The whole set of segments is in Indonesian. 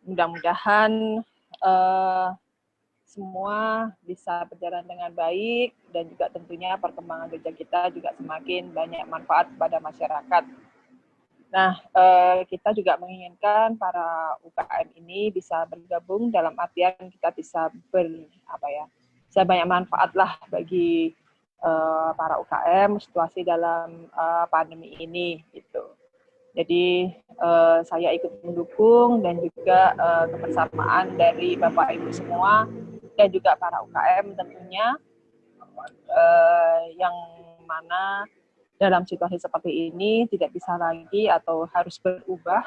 mudah-mudahan semua bisa berjalan dengan baik dan juga tentunya perkembangan Jogja kita juga semakin banyak manfaat kepada masyarakat. Nah, kita juga menginginkan para UKM ini bisa bergabung dalam artian kita bisa bisa banyak manfaat lah bagi para UKM situasi dalam pandemi ini gitu. Jadi saya ikut mendukung dan juga kebersamaan dari Bapak Ibu semua dan juga para UKM tentunya yang mana dalam situasi seperti ini tidak bisa lagi atau harus berubah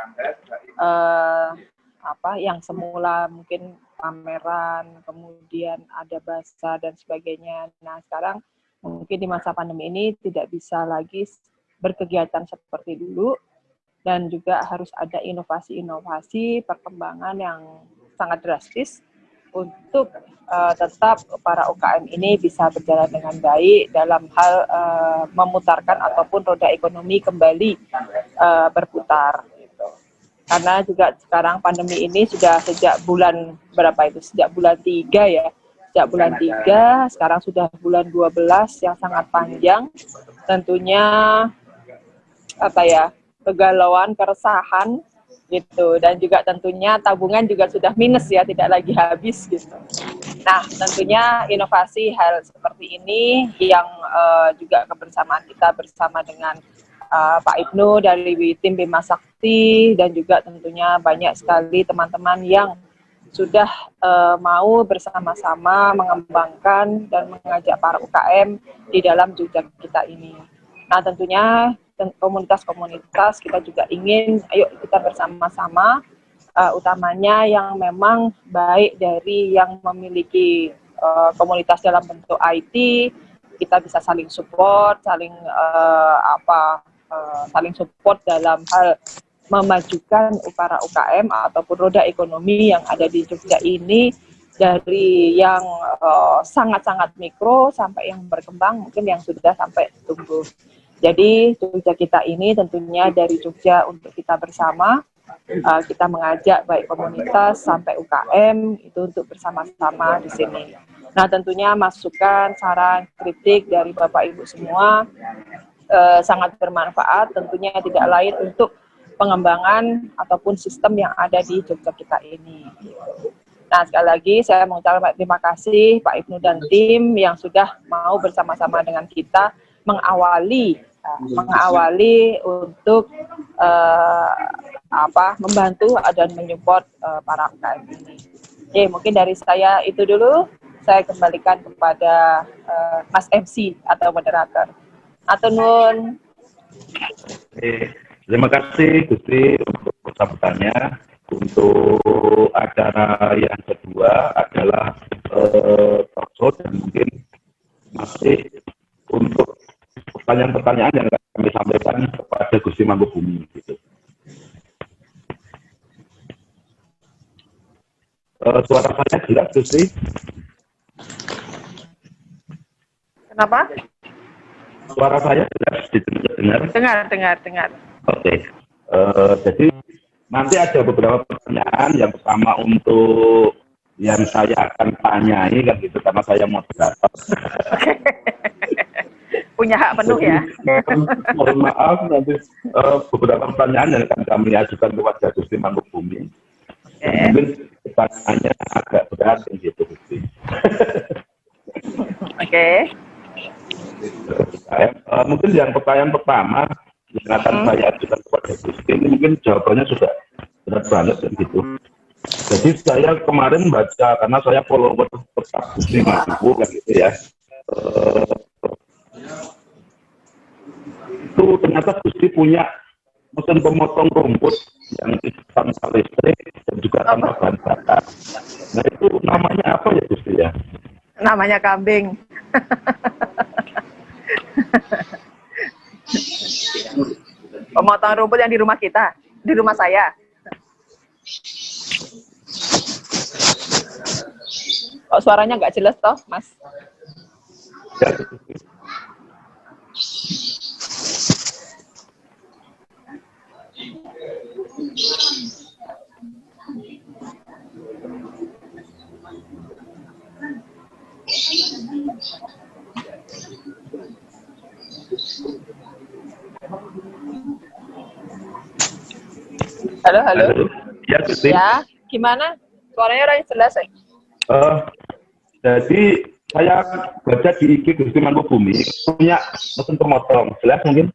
yang semula mungkin pameran, kemudian ada bazar dan sebagainya. Nah, sekarang mungkin di masa pandemi ini tidak bisa lagi berkegiatan seperti dulu dan juga harus ada inovasi-inovasi perkembangan yang sangat drastis untuk tetap para UKM ini bisa berjalan dengan baik dalam hal memutarkan ataupun roda ekonomi kembali berputar. Gitu. Karena juga sekarang pandemi ini sudah sejak bulan Sejak bulan 3 ya. Sejak bulan 3, sekarang sudah bulan 12 yang sangat panjang. Tentunya kegalauan, keresahan gitu, dan juga tentunya tabungan juga sudah minus ya, tidak lagi habis gitu. Nah, tentunya inovasi hal seperti ini yang juga kebersamaan kita bersama dengan Pak Ibnu dari tim Bima Sakti dan juga tentunya banyak sekali teman-teman yang sudah mau bersama-sama mengembangkan dan mengajak para UKM di dalam Jogja kita ini. Nah, tentunya komunitas-komunitas kita juga ingin, ayo kita bersama-sama, utamanya yang memang baik dari yang memiliki komunitas dalam bentuk IT, kita bisa saling support, saling support dalam hal memajukan para UKM ataupun roda ekonomi yang ada di Jogja ini, dari yang sangat-sangat mikro sampai yang berkembang, mungkin yang sudah sampai tumbuh. Jadi Jogja kita ini tentunya dari Jogja untuk kita bersama, kita mengajak baik komunitas sampai UKM itu untuk bersama-sama di sini. Nah, tentunya masukan, saran, kritik dari Bapak Ibu semua sangat bermanfaat, tentunya tidak lain untuk pengembangan ataupun sistem yang ada di Jogja kita ini. Nah, sekali lagi saya mengucapkan terima kasih Pak Ibnu dan tim yang sudah mau bersama-sama dengan kita mengawali untuk membantu dan menyupport para UKM ini. Oke, mungkin dari saya itu dulu. Saya kembalikan kepada Mas MC atau moderator. Atunun. Terima kasih Gusti untuk sambutannya. Untuk acara yang kedua adalah talk show, dan mungkin masih untuk pertanyaan-pertanyaan yang kami sampaikan kepada Gusti Mangkubumi. Gitu. Suara saya jelas, Gusti? Kenapa? Suara saya jelas didengar? Dengar. Oke. Jadi nanti ada beberapa pertanyaan. Yang pertama untuk yang saya akan tanyai kan gitu, karena saya moderator. Punya hak penuh. Jadi, ya. Mohon maaf nanti beberapa pertanyaan yang akan kami ajukan kepada Gusti Mangkubumi. Mungkin pertanyaannya agak berat gitu, Gusti. Oke. Mungkin yang pertanyaan pertama yang akan saya ajukan kepada Gusti ini mungkin jawabannya sudah berat banget kan gitu. Jadi saya kemarin baca, karena saya follower tetap Gusti Mangku kan gitu ya. Itu ternyata Gusti punya mesin pemotong rumput yang tanpa listrik dan juga tanpa bahan bakar. Nah, itu namanya apa ya Gusti ya? Namanya kambing. Pemotong rumput yang di rumah kita, di rumah saya. Kok suaranya nggak jelas toh, Mas? Ya. Halo, halo. Halo. Ya, Gusti. Ya, gimana? Suaranya orang jelas ya? Jadi saya baca di IG Gusti Mangkubumi punya mesin pemotong. Jelas mungkin?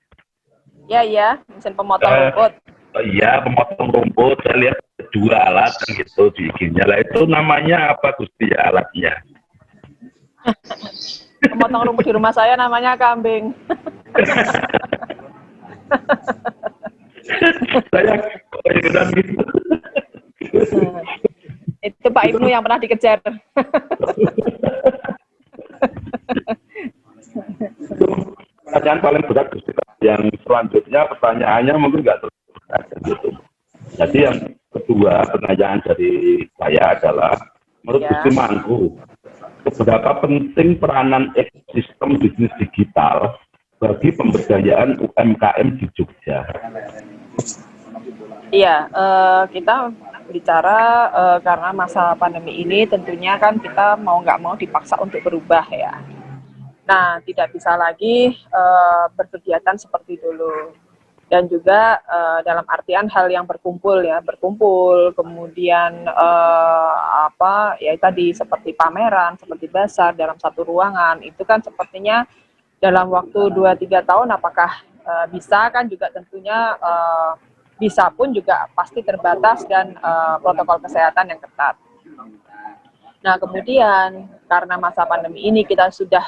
Ya, mesin pemotong rumput. Iya, pemotong rumput. Saya lihat dua alat kan gitu di IG-nya. Lah itu namanya apa Gusti ya alatnya? Pemotong rumput di rumah saya namanya kambing. Saya kepikiran gitu. Itu Pak Ibnu yang pernah dikejar. Itu pertanyaan paling berat Gusti. Yang selanjutnya pertanyaannya mungkin nggak terus gitu. Jadi yang kedua pertanyaan dari saya adalah menurut Gusti Mangku, seberapa penting peranan ekosistem bisnis digital bagi pemberdayaan UMKM di Jogja? Iya, kita bicara karena masa pandemi ini tentunya kan kita mau nggak mau dipaksa untuk berubah ya. Nah, tidak bisa lagi berkegiatan seperti dulu. Dan juga dalam artian hal yang berkumpul, kemudian ya tadi seperti pameran, seperti bazar dalam satu ruangan, itu kan sepertinya dalam waktu 2-3 tahun apakah bisa kan juga tentunya bisa pun juga pasti terbatas dan protokol kesehatan yang ketat. Nah, kemudian karena masa pandemi ini kita sudah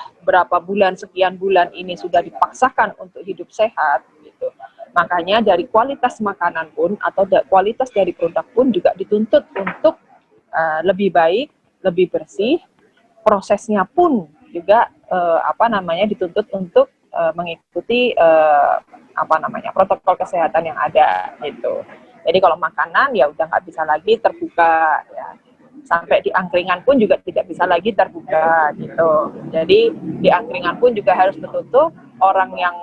sekian bulan ini sudah dipaksakan untuk hidup sehat gitu. Makanya dari kualitas makanan pun atau kualitas dari produk pun juga dituntut untuk lebih baik, lebih bersih. Prosesnya pun juga dituntut untuk mengikuti protokol kesehatan yang ada gitu. Jadi kalau makanan ya udah nggak bisa lagi terbuka ya. Sampai di angkringan pun juga tidak bisa lagi terbuka gitu. Jadi di angkringan pun juga harus tertutup, orang yang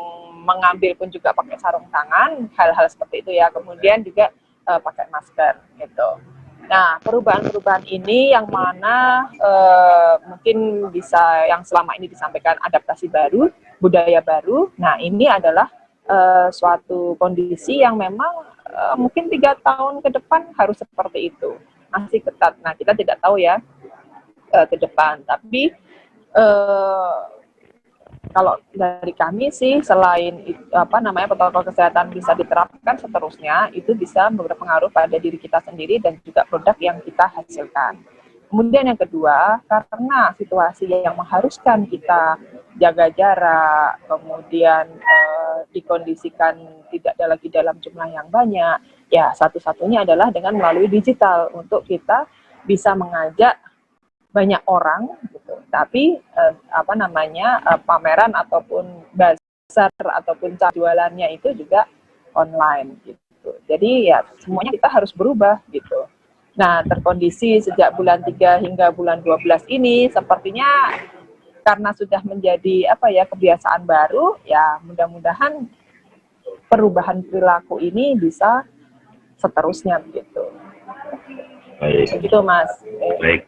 mengambil pun juga pakai sarung tangan, hal-hal seperti itu ya. Kemudian juga pakai masker gitu. Nah, perubahan-perubahan ini yang mana mungkin bisa yang selama ini disampaikan adaptasi baru, budaya baru. Nah, ini adalah suatu kondisi yang memang mungkin 3 tahun ke depan harus seperti itu. Masih ketat. Nah, kita tidak tahu ya ke depan. Tapi kalau dari kami sih selain protokol kesehatan bisa diterapkan seterusnya, itu bisa berpengaruh pada diri kita sendiri dan juga produk yang kita hasilkan. Kemudian yang kedua, karena situasi yang mengharuskan kita jaga jarak, kemudian dikondisikan tidak ada lagi dalam jumlah yang banyak, ya satu-satunya adalah dengan melalui digital untuk kita bisa mengajak banyak orang gitu. Tapi pameran ataupun bazar ataupun jualannya itu juga online gitu. Jadi ya semuanya kita harus berubah gitu. Nah, terkondisi sejak bulan 3 hingga bulan 12 ini sepertinya karena sudah menjadi kebiasaan baru, ya mudah-mudahan perubahan perilaku ini bisa seterusnya begitu. Baik. Begitu, Mas. Baik.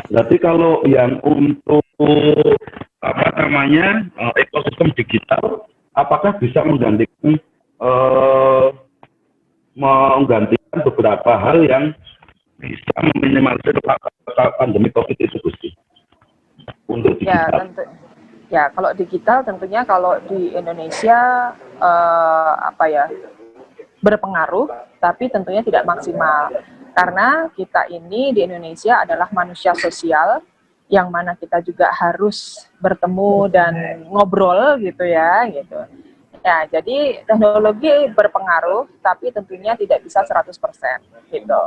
Berarti kalau yang untuk ekosistem digital, apakah bisa menggantikan beberapa hal yang bisa meminimalisir pandemi COVID itu, Gusti? Untuk digital. Kalau digital tentunya kalau di Indonesia berpengaruh, tapi tentunya tidak maksimal. Karena kita ini di Indonesia adalah manusia sosial, yang mana kita juga harus bertemu dan ngobrol gitu ya, gitu. Ya, jadi teknologi berpengaruh, tapi tentunya tidak bisa 100% gitu.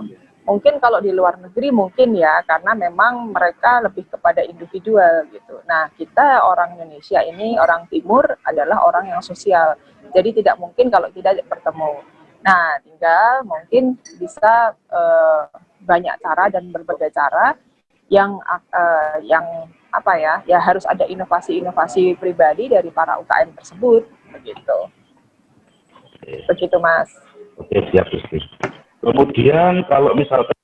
Mungkin kalau di luar negeri mungkin ya, karena memang mereka lebih kepada individual gitu. Nah, kita orang Indonesia ini, orang Timur adalah orang yang sosial. Jadi tidak mungkin kalau tidak bertemu. Nah, tinggal mungkin bisa banyak cara dan berbagai cara yang harus ada inovasi-inovasi pribadi dari para UKM tersebut, begitu. Begitu, Mas. Oke, siap, Gusti. Kemudian kalau misalkan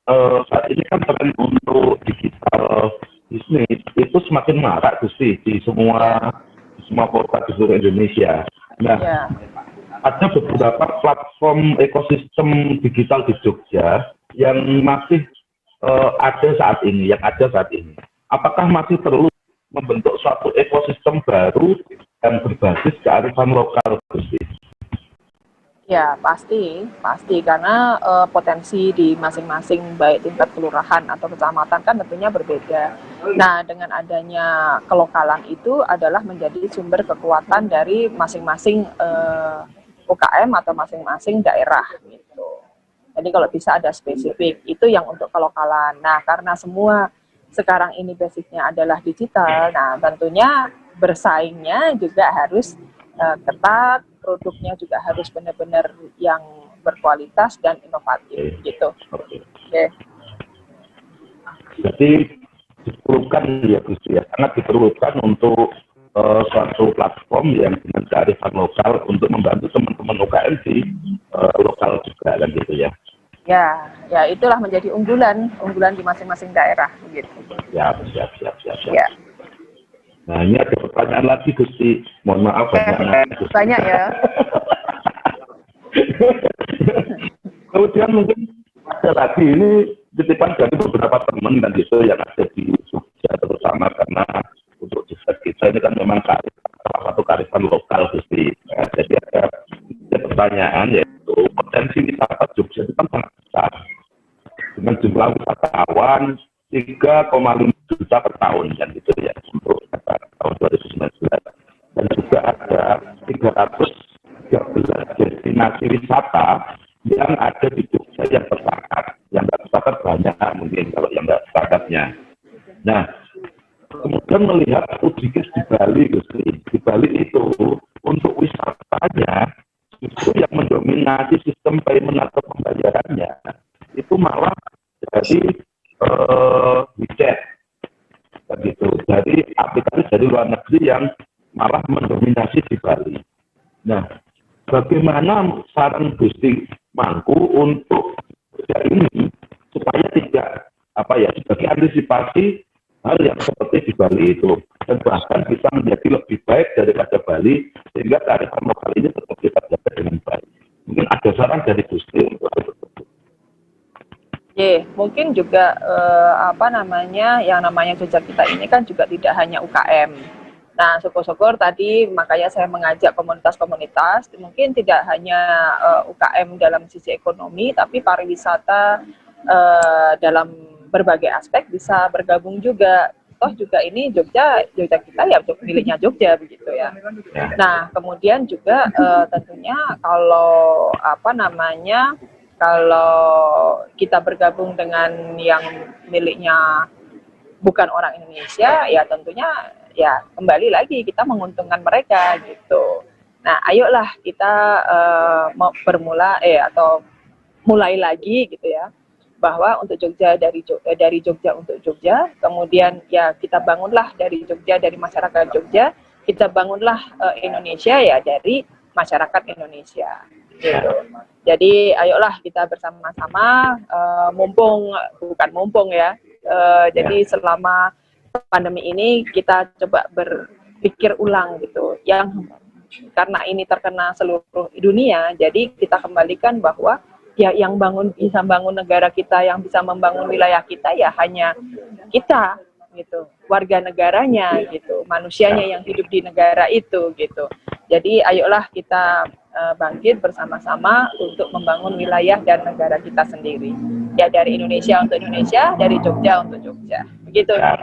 saat ini kan tren untuk digital bisnis itu semakin marak, Gusti, di semua kota di seluruh Indonesia. Nah, ada beberapa platform ekosistem digital di Jogja yang masih ada saat ini, Apakah masih perlu membentuk suatu ekosistem baru yang berbasis kearifan lokal, Gusti? Ya, pasti karena potensi di masing-masing baik tingkat kelurahan atau kecamatan kan tentunya berbeda. Nah, dengan adanya kelokalan itu adalah menjadi sumber kekuatan dari masing-masing UKM atau masing-masing daerah gitu. Jadi kalau bisa ada spesifik, itu yang untuk kelokalan. Nah, karena semua sekarang ini basicnya adalah digital, nah tentunya bersaingnya juga harus ketat, produknya juga harus benar-benar yang berkualitas dan inovatif gitu. Oke. Jadi diperlukan ya Gus ya, sangat diperlukan untuk suatu platform yang dengan kearifan lokal untuk membantu teman-teman UKM di lokal juga kan gitu ya. Ya itulah menjadi unggulan di masing-masing daerah gitu. Siap. Ya. Nah ini ada pertanyaan lagi Gusti, mohon maaf banyak ya. Kemudian mungkin ada lagi ini titipan dari beberapa teman kan gitu yang ada di Jogja terutama karena untuk desa kita ini kan memang salah satu kearifan lokal Gusti. Nah, jadi ada pertanyaan yaitu potensi wisata Jogja itu kan sangat besar dengan jumlah wisatawan 3,5 juta per tahun kan gitu ya untuk tahun 2019 dan juga ada 313 destinasi wisata yang ada di Jogja yang tercatat banyak mungkin kalau yang nggak tercatatnya. Nah, kemudian melihat uji case di Bali, Gusti. Di Bali itu untuk wisatanya justru yang mendominasi sistem payment atau pembayarannya itu malah dari WeChat, begitu. Dari aplikasi dari luar negeri yang malah mendominasi di Bali. Nah, bagaimana saran Gusti Mangku untuk ini supaya tidak sebagai antisipasi hal yang seperti di Bali itu dan bahkan bisa menjadi lebih baik daripada Bali sehingga kearifan lokal ini tetap kita jaga dengan baik. Mungkin ada saran dari Gusti untuk itu. Mungkin juga yang namanya Jogja kita ini kan juga tidak hanya UKM. Nah, syukur-syukur tadi makanya saya mengajak komunitas-komunitas, mungkin tidak hanya UKM dalam sisi ekonomi, tapi pariwisata dalam berbagai aspek bisa bergabung juga. Toh juga ini Jogja kita ya miliknya Jogja begitu ya. Nah, kemudian juga tentunya kalau kalau kita bergabung dengan yang miliknya bukan orang Indonesia, ya tentunya ya kembali lagi kita menguntungkan mereka gitu. Nah, ayolah kita mulai lagi gitu ya, bahwa untuk Jogja dari Jogja untuk Jogja, kemudian ya kita bangunlah dari Jogja, dari masyarakat Jogja, kita bangunlah Indonesia ya dari masyarakat Indonesia. Gitu. Jadi ayolah kita bersama-sama jadi selama pandemi ini kita coba berpikir ulang gitu. Yang karena ini terkena seluruh dunia, jadi kita kembalikan bahwa ya yang bisa bangun negara kita, yang bisa membangun wilayah kita ya hanya kita gitu, warga negaranya gitu, manusianya yang hidup di negara itu gitu. Jadi ayolah kita bangkit bersama-sama untuk membangun wilayah dan negara kita sendiri. Ya dari Indonesia untuk Indonesia, dari Jogja untuk Jogja. Begitu. Ya.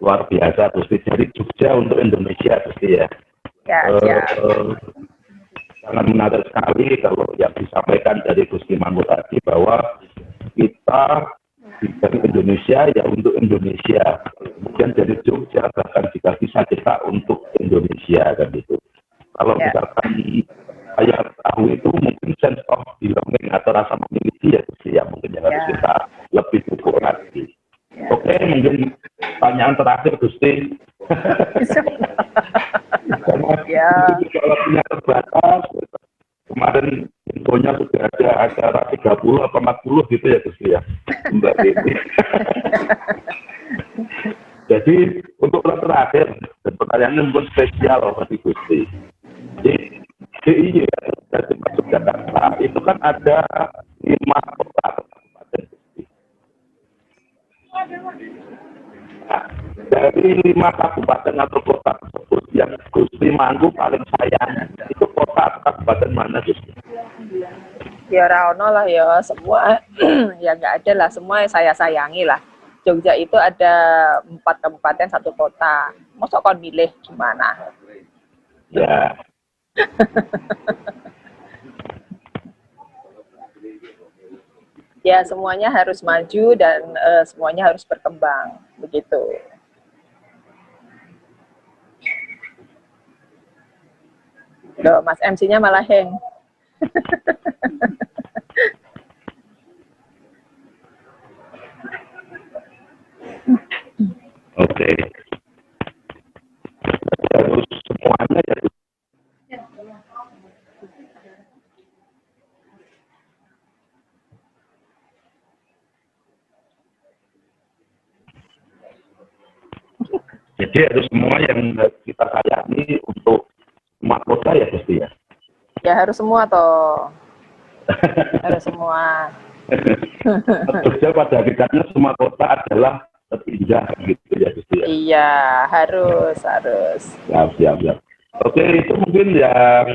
Luar biasa, Gusti. Dari Jogja untuk Indonesia, Gusti ya. Sangat menarik sekali kalau yang disampaikan dari Gusti Mangku tadi bahwa kita dari Indonesia ya untuk Indonesia. Kemudian dari Jogja bahkan jika bisa kita untuk Indonesia kan gitu. Kalau misalkan saya tahu itu mungkin sense of belonging atau rasa memiliki ya mungkin yang harus kita lebih ukur lagi. Oke, mungkin pertanyaan terakhir Gusti. Karena waktunya terbatas. Kemarin infonya sudah ada acara 30 atau 40 gitu ya Gusti ya. Mbak Devi. Jadi untuk terakhir dan pertanyaannya mungkin spesial bagi Gusti. Jadi DIY dari Yogyakarta itu kan ada 5 kota. Nah, dari 5 kabupaten atau kota tersebut yang Gusti Mangku paling sayang itu kota atau kabupaten mana Gusti? Ya Raono lah ya, semua ya nggak ada lah, semua saya sayangi lah. Jogja itu ada 4 kabupaten 1 kota. Masa kon milih gimana? Ya. Ya semuanya harus maju dan semuanya harus berkembang, begitu. Loh, Mas MC-nya malah hang. Oke. Harus semuanya ya. Jadi harus semua yang kita sayangi untuk semua kota ya Gusti ya. Ya harus semua toh. Harus semua. Jogja pada hakikatnya semua kota adalah terpindah gitu ya Gusti ya. Iya, harus. Siap. Oke, itu mungkin yang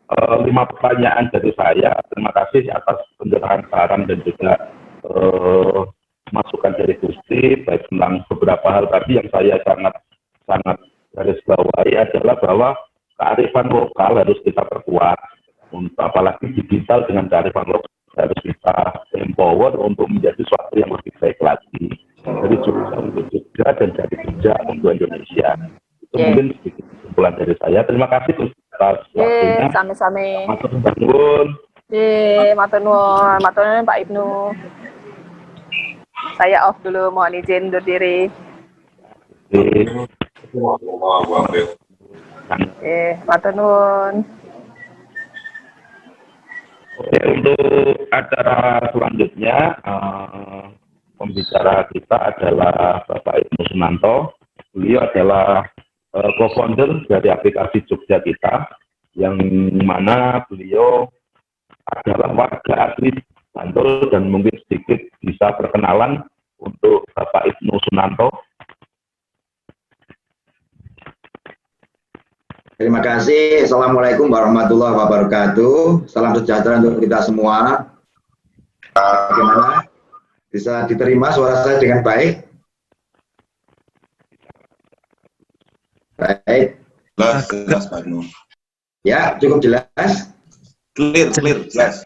5 pertanyaan dari saya. Terima kasih atas pencerahan saran dan juga masukan dari Gusti, baik tentang beberapa hal tadi yang saya sangat garis bawahi adalah bahwa kearifan lokal harus kita perkuat, untuk apalagi digital dengan kearifan lokal harus kita empower untuk menjadi sesuatu yang lebih baik lagi dari Jogja untuk Jogja dan dari Jogja untuk Indonesia. Itu mungkin sedikit kesimpulan dari saya. Terima kasih atas waktunya. Same-same. Matur nuwun. Matur nuwun Pak Ibnu. Saya off dulu, mohon izin undur diri. Matur nuwun. Oke, untuk acara selanjutnya pembicara kita adalah Bapak Ibnu Sunanto. Beliau adalah co-founder dari aplikasi Jogja Kita, yang mana beliau adalah warga asli Bantul, dan mungkin sedikit bisa perkenalan untuk Bapak Ibnu Sunanto. Terima kasih. Assalamualaikum warahmatullahi wabarakatuh. Salam sejahtera untuk kita semua. Bagaimana? Bisa diterima suara saya dengan baik? Baik. Jelas, Pak Ibnu. Ya, cukup jelas? Clear, jelas.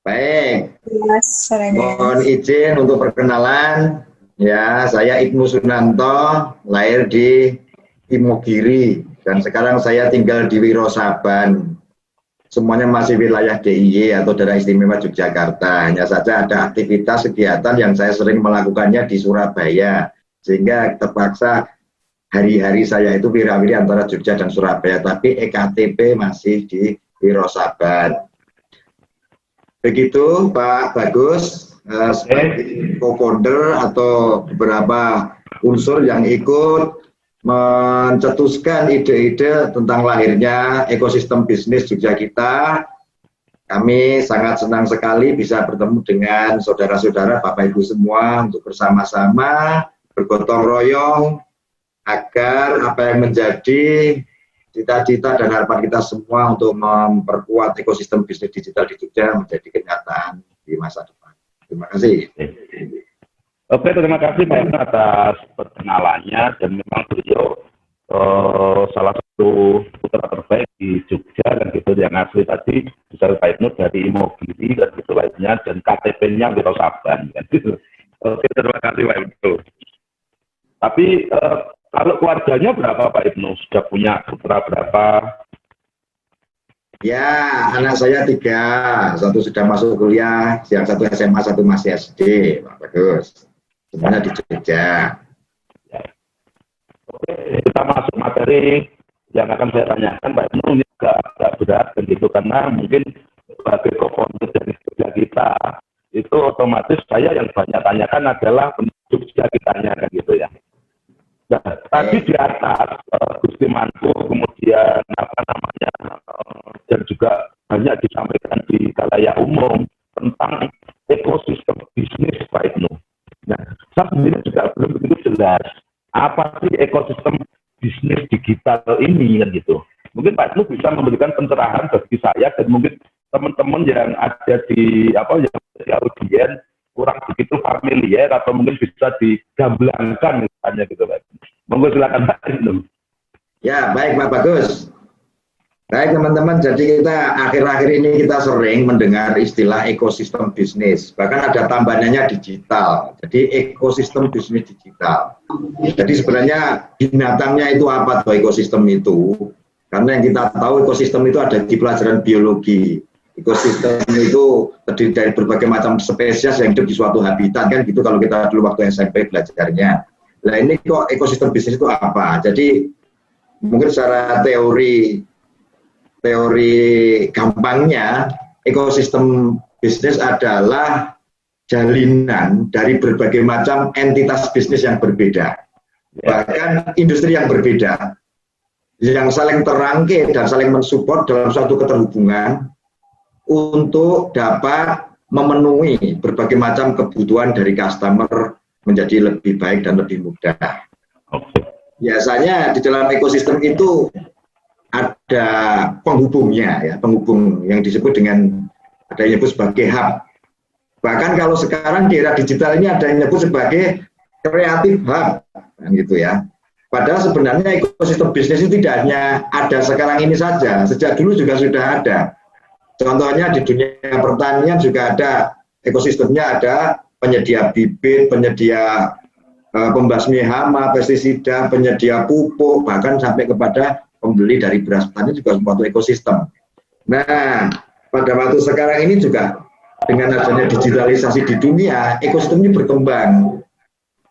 Baik. Jelas. Mohon izin untuk perkenalan. Ya, saya Ibnu Sunanto, lahir di Imogiri. Dan sekarang saya tinggal di Wirosaban. Semuanya masih wilayah DIY atau Daerah Istimewa Yogyakarta. Hanya saja ada aktivitas kegiatan yang saya sering melakukannya di Surabaya. Sehingga terpaksa hari-hari saya itu wirawiri antara Jogja dan Surabaya. Tapi EKTP masih di Wirosaban. Begitu Pak Bagus, sebagai co-founder atau beberapa unsur yang ikut mencetuskan ide-ide tentang lahirnya ekosistem bisnis Jogja Kita. Kami sangat senang sekali bisa bertemu dengan saudara-saudara Bapak Ibu semua untuk bersama-sama bergotong royong agar apa yang menjadi cita-cita dan harapan kita semua untuk memperkuat ekosistem bisnis digital di Jogja menjadi kenyataan di masa depan. Terima kasih. Oke, terima kasih Pak Ibnu atas perkenalannya, dan memang beliau salah satu putra terbaik di Jogja dan gitu, yang asli tadi bisa Pak Ibnu dari Imogiri dan gitu lainnya, dan KTP-nya Wirosaban kan gitu. Oke, terima kasih Pak Ibnu. Tapi kalau keluarganya berapa Pak Ibnu? Sudah punya putra berapa? Ya, anak saya 3, 1 sudah masuk kuliah, yang 1 SMA, 1 masih SD, Pak Bagus. Semuanya di Jogja. Ya. Oke, kita masuk materi yang akan saya tanyakan Pak Ibnu. Ini agak berat kan gitu, karena mungkin sebagai co-founder dari Jogja Kita itu otomatis saya yang banyak tanyakan adalah Jogja Kitanya kan gitu ya. Nah, tadi di atas Gusti Mangku, kemudian apa namanya dan juga banyak disampaikan di khalayak umum tentang ekosistem bisnis Pak Ibnu. Nah, saya sendiri juga belum begitu jelas apa sih ekosistem bisnis digital ini kan gitu. Mungkin Pak Ibnu bisa memberikan pencerahan bagi saya dan mungkin teman-teman yang ada di yang di audien kurang begitu familiar atau mungkin bisa digamblangkan misalnya gitu Pak. Monggo silakan Pak Ibnu. Ya, baik Pak Bagus. Baik teman-teman, jadi kita akhir-akhir ini kita sering mendengar istilah ekosistem bisnis. Bahkan ada tambahannya digital. Jadi ekosistem bisnis digital. Jadi sebenarnya binatangnya itu apa tuh ekosistem itu? Karena yang kita tahu ekosistem itu ada di pelajaran biologi. Ekosistem itu terdiri dari berbagai macam spesies yang hidup di suatu habitat kan gitu kalau kita dulu waktu SMP belajarnya. Nah ini kok ekosistem bisnis itu apa? Jadi mungkin secara teori gampangnya ekosistem bisnis adalah jalinan dari berbagai macam entitas bisnis yang berbeda, bahkan industri yang berbeda, yang saling terangkai dan saling mensupport dalam suatu keterhubungan untuk dapat memenuhi berbagai macam kebutuhan dari customer menjadi lebih baik dan lebih mudah. Biasanya di dalam ekosistem itu ada penghubungnya, ya, penghubung yang disebut dengan ada yang disebut sebagai hub. Bahkan kalau sekarang di era digital ini ada yang disebut sebagai creative hub, kan gitu ya. Padahal sebenarnya ekosistem bisnis itu tidak hanya ada sekarang ini saja, sejak dulu juga sudah ada. Contohnya di dunia pertanian juga ada ekosistemnya, ada penyedia bibit, penyedia pembasmi hama, pestisida, penyedia pupuk, bahkan sampai kepada pembeli dari beras petani juga suatu ekosistem. Nah, pada waktu sekarang ini juga dengan adanya digitalisasi di dunia, ekosistem ini berkembang.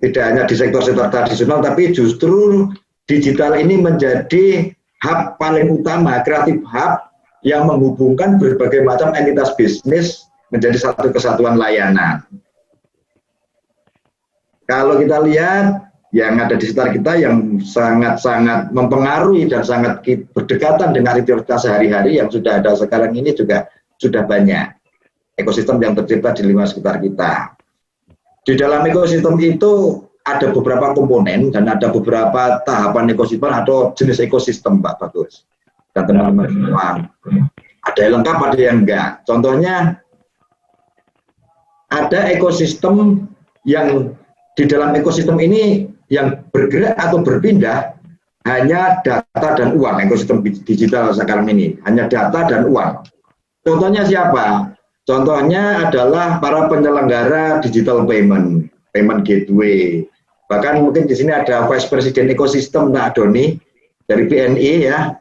Tidak hanya di sektor-sektor tradisional, tapi justru digital ini menjadi hub paling utama, kreatif hub yang menghubungkan berbagai macam entitas bisnis menjadi satu kesatuan layanan. Kalau kita lihat yang ada di sekitar kita yang sangat-sangat mempengaruhi dan sangat berdekatan dengan aktivitas sehari-hari yang sudah ada sekarang ini juga sudah banyak ekosistem yang tercipta di lingkungan sekitar kita. Di dalam ekosistem itu ada beberapa komponen dan ada beberapa tahapan ekosistem atau jenis ekosistem Pak Bagus dan teman-teman semua. Ada yang lengkap, ada yang enggak. Contohnya ada ekosistem yang di dalam ekosistem ini yang bergerak atau berpindah hanya data dan uang. Ekosistem digital sekarang ini hanya data dan uang. Contohnya siapa? Contohnya adalah para penyelenggara digital payment gateway. Bahkan mungkin di sini ada Vice President Ekosistem Nak Doni dari PNI ya,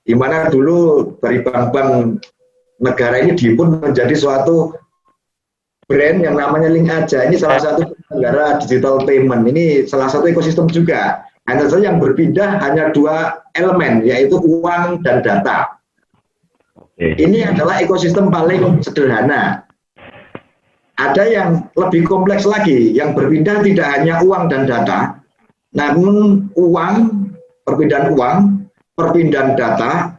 di mana dulu dari bank-bank negara ini diimpun menjadi suatu brand yang namanya Link Aja. Ini salah satu penyelenggara digital payment. Ini salah satu ekosistem juga. Hanya saja yang berpindah hanya dua elemen, yaitu uang dan data. Ini adalah ekosistem paling sederhana. Ada yang lebih kompleks lagi, yang berpindah tidak hanya uang dan data, namun uang, perpindahan uang, perpindahan data,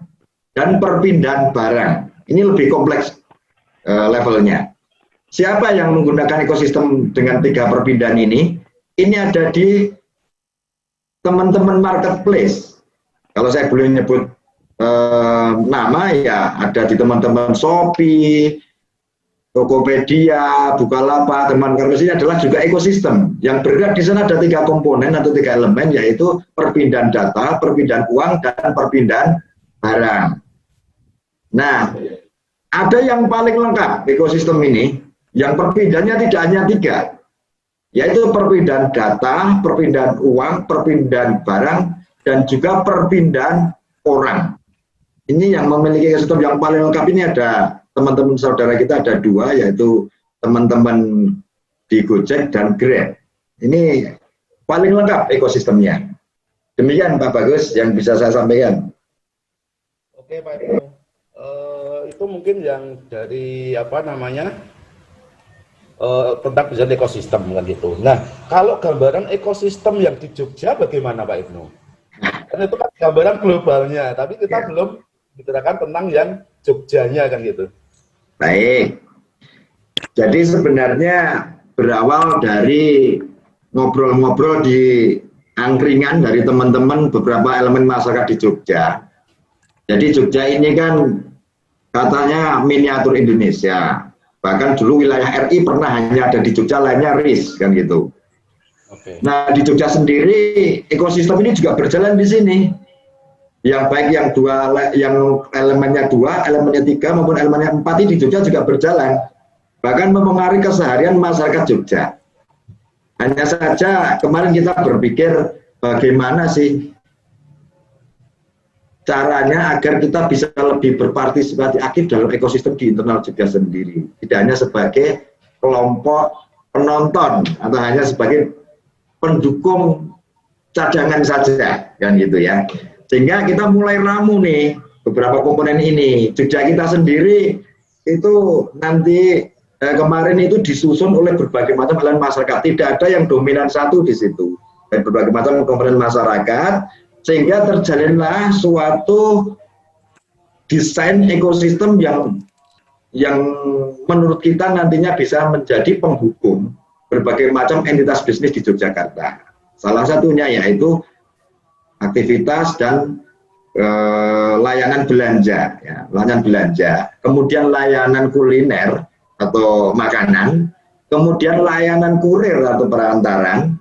dan perpindahan barang. Ini lebih kompleks levelnya. Siapa yang menggunakan ekosistem dengan 3 perpindahan ini? Ini ada di teman-teman marketplace. Kalau saya boleh nyebut nama ya, ada di teman-teman Shopee, Tokopedia, Bukalapak, teman marketplace ini adalah juga ekosistem. Yang bergerak di sana ada 3 komponen atau 3 elemen, yaitu perpindahan data, perpindahan uang, dan perpindahan barang. Nah, ada yang paling lengkap ekosistem ini, yang perpindahannya tidak hanya 3, yaitu perpindahan data, perpindahan uang, perpindahan barang, dan juga perpindahan orang. Ini yang memiliki ekosistem yang paling lengkap ini ada teman-teman saudara kita, ada 2, yaitu teman-teman di Gojek dan Grab. Ini paling lengkap ekosistemnya. Demikian Pak Bagus yang bisa saya sampaikan. Oke Pak Ibnu, itu mungkin yang dari tentang bisnis ekosistem kan gitu. Nah, kalau gambaran ekosistem yang di Jogja bagaimana Pak Ibnu? Karena itu kan gambaran globalnya, tapi kita belum bicarakan tentang yang Jogjanya kan gitu. Baik. Jadi sebenarnya berawal dari ngobrol-ngobrol di angkringan dari teman-teman beberapa elemen masyarakat di Jogja. Jadi Jogja ini kan katanya miniatur Indonesia. Bahkan dulu wilayah RI pernah hanya ada di Jogja, lainnya RIS kan gitu. Nah di Jogja sendiri ekosistem ini juga berjalan di sini. Yang baik yang elemennya 2, elemennya 3 maupun elemennya 4 ini di Jogja juga berjalan. Bahkan mempengaruhi keseharian masyarakat Jogja. Hanya saja kemarin kita berpikir bagaimana sih caranya agar kita bisa lebih berpartisipasi aktif dalam ekosistem di internal Jogja sendiri. Tidak hanya sebagai kelompok penonton atau hanya sebagai pendukung cadangan saja, kan gitu ya. Sehingga kita mulai ramu nih beberapa komponen ini. Jogja kita sendiri itu nanti kemarin itu disusun oleh berbagai macam elemen masyarakat. Tidak ada yang dominan satu di situ. Dan berbagai macam komponen masyarakat, sehingga terjalinlah suatu desain ekosistem yang menurut kita nantinya bisa menjadi penghubung berbagai macam entitas bisnis di Yogyakarta. Salah satunya yaitu aktivitas dan layanan belanja, ya, layanan belanja, kemudian layanan kuliner atau makanan, kemudian layanan kurir atau pengantaran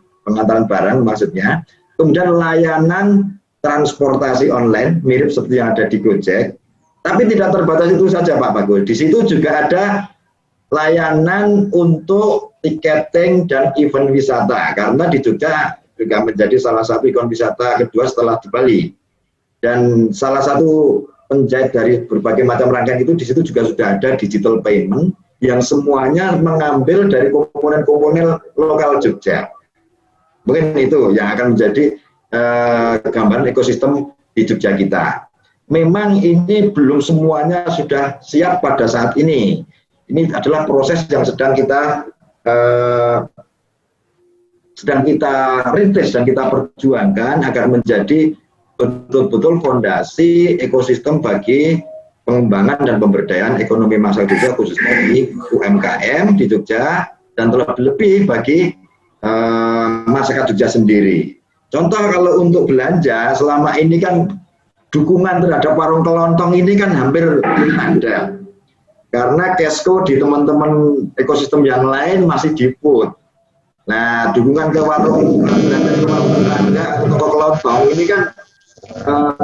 barang maksudnya, kemudian layanan transportasi online mirip seperti yang ada di Gojek, tapi tidak terbatas itu saja Pak Bagul. Di situ juga ada layanan untuk tiketing dan event wisata, karena di Jogja juga menjadi salah satu ikon wisata kedua setelah di Bali. Dan salah satu penjahit dari berbagai macam rangkaian itu di situ juga sudah ada digital payment yang semuanya mengambil dari komponen-komponen lokal Jogja. Mungkin itu yang akan menjadi gambaran ekosistem di Jogja kita. Memang ini belum semuanya sudah siap pada saat ini. Ini adalah proses yang sedang kita rintis dan kita perjuangkan agar menjadi betul-betul fondasi ekosistem bagi pengembangan dan pemberdayaan ekonomi masyarakat Jogja, khususnya di UMKM di Jogja, dan terlebih bagi masyarakat Jogja sendiri. Contoh kalau untuk belanja, selama ini kan dukungan terhadap warung kelontong ini kan hampir tidak ada. Karena cashco di teman-teman ekosistem yang lain masih diput. Nah, dukungan ke warung belanja atau kelontong ini kan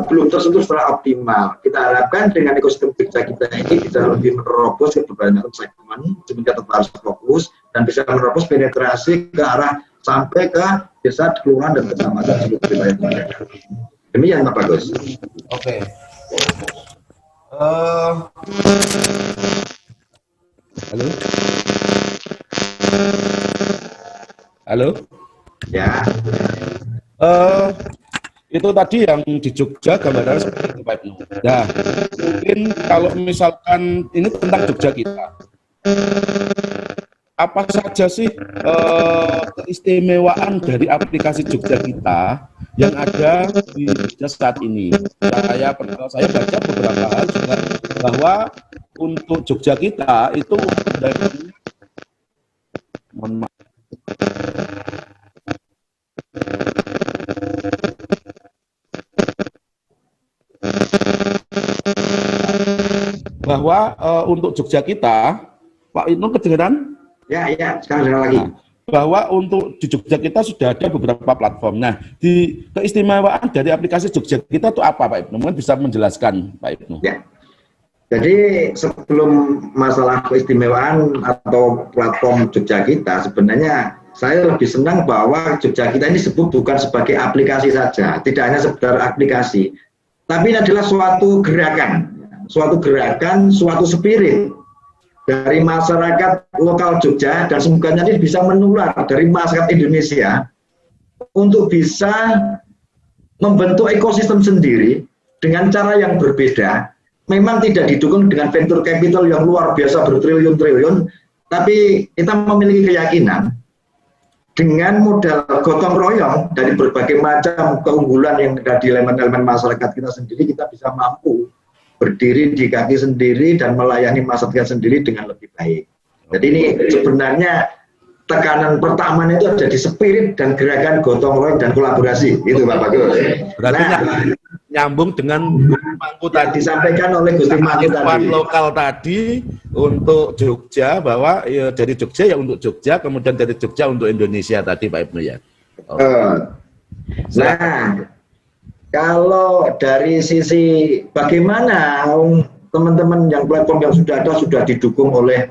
belum tersentuh secara optimal. Kita harapkan dengan ekosistem Jogja kita ini bisa lebih menerobos ke berbagai macam segmen, sehingga tetap harus fokus dan bisa menerobos penetrasi ke arah sampai ke desa, kelurahan dan kecamatan seluruh wilayah Jogja. Demikian Pak Bagus. Oke. Halo. Halo. Ya. Itu tadi yang di Jogja gambaran seperti itu Pak Ibnu. Nah, mungkin kalau misalkan ini tentang Jogja kita, apa saja sih keistimewaan dari aplikasi Jogja kita yang ada di Jogja saat ini? Saya baca beberapa hal juga bahwa untuk Jogja kita itu dari bahwa untuk Jogja kita, Pak Ibnu kedengaran? Ya, sekarang dengar lagi. Bahwa untuk di Jogja kita sudah ada beberapa platform. Nah, di keistimewaan dari aplikasi Jogja kita itu apa, Pak Ibnu? Mungkin bisa menjelaskan, Pak Ibnu. Ya. Jadi sebelum masalah keistimewaan atau platform Jogja kita, sebenarnya saya lebih senang bahwa Jogja kita ini disebut bukan sebagai aplikasi saja, tidak hanya sekedar aplikasi, tapi ini adalah suatu gerakan, suatu spirit dari masyarakat lokal Jogja, dan semoga nanti bisa menular dari masyarakat Indonesia untuk bisa membentuk ekosistem sendiri dengan cara yang berbeda. Memang tidak didukung dengan venture capital yang luar biasa bertriliun-triliun, tapi kita memiliki keyakinan dengan modal gotong royong dari berbagai macam keunggulan yang ada di elemen-elemen masyarakat kita sendiri, kita bisa mampu berdiri di kaki sendiri dan melayani masyarakat sendiri dengan lebih baik. Jadi ini sebenarnya tekanan pertama itu ada di spirit dan gerakan gotong royong dan kolaborasi. Itu Pak Bagus. Berarti nyambung dengan Mangku tadi disampaikan oleh Gusti Mangku tadi. Lokal tadi untuk Jogja, bahwa ya, dari Jogja ya untuk Jogja, kemudian dari Jogja untuk Indonesia tadi Pak Ibnu ya. Nah, kalau dari sisi bagaimana teman-teman yang platform yang sudah ada sudah didukung oleh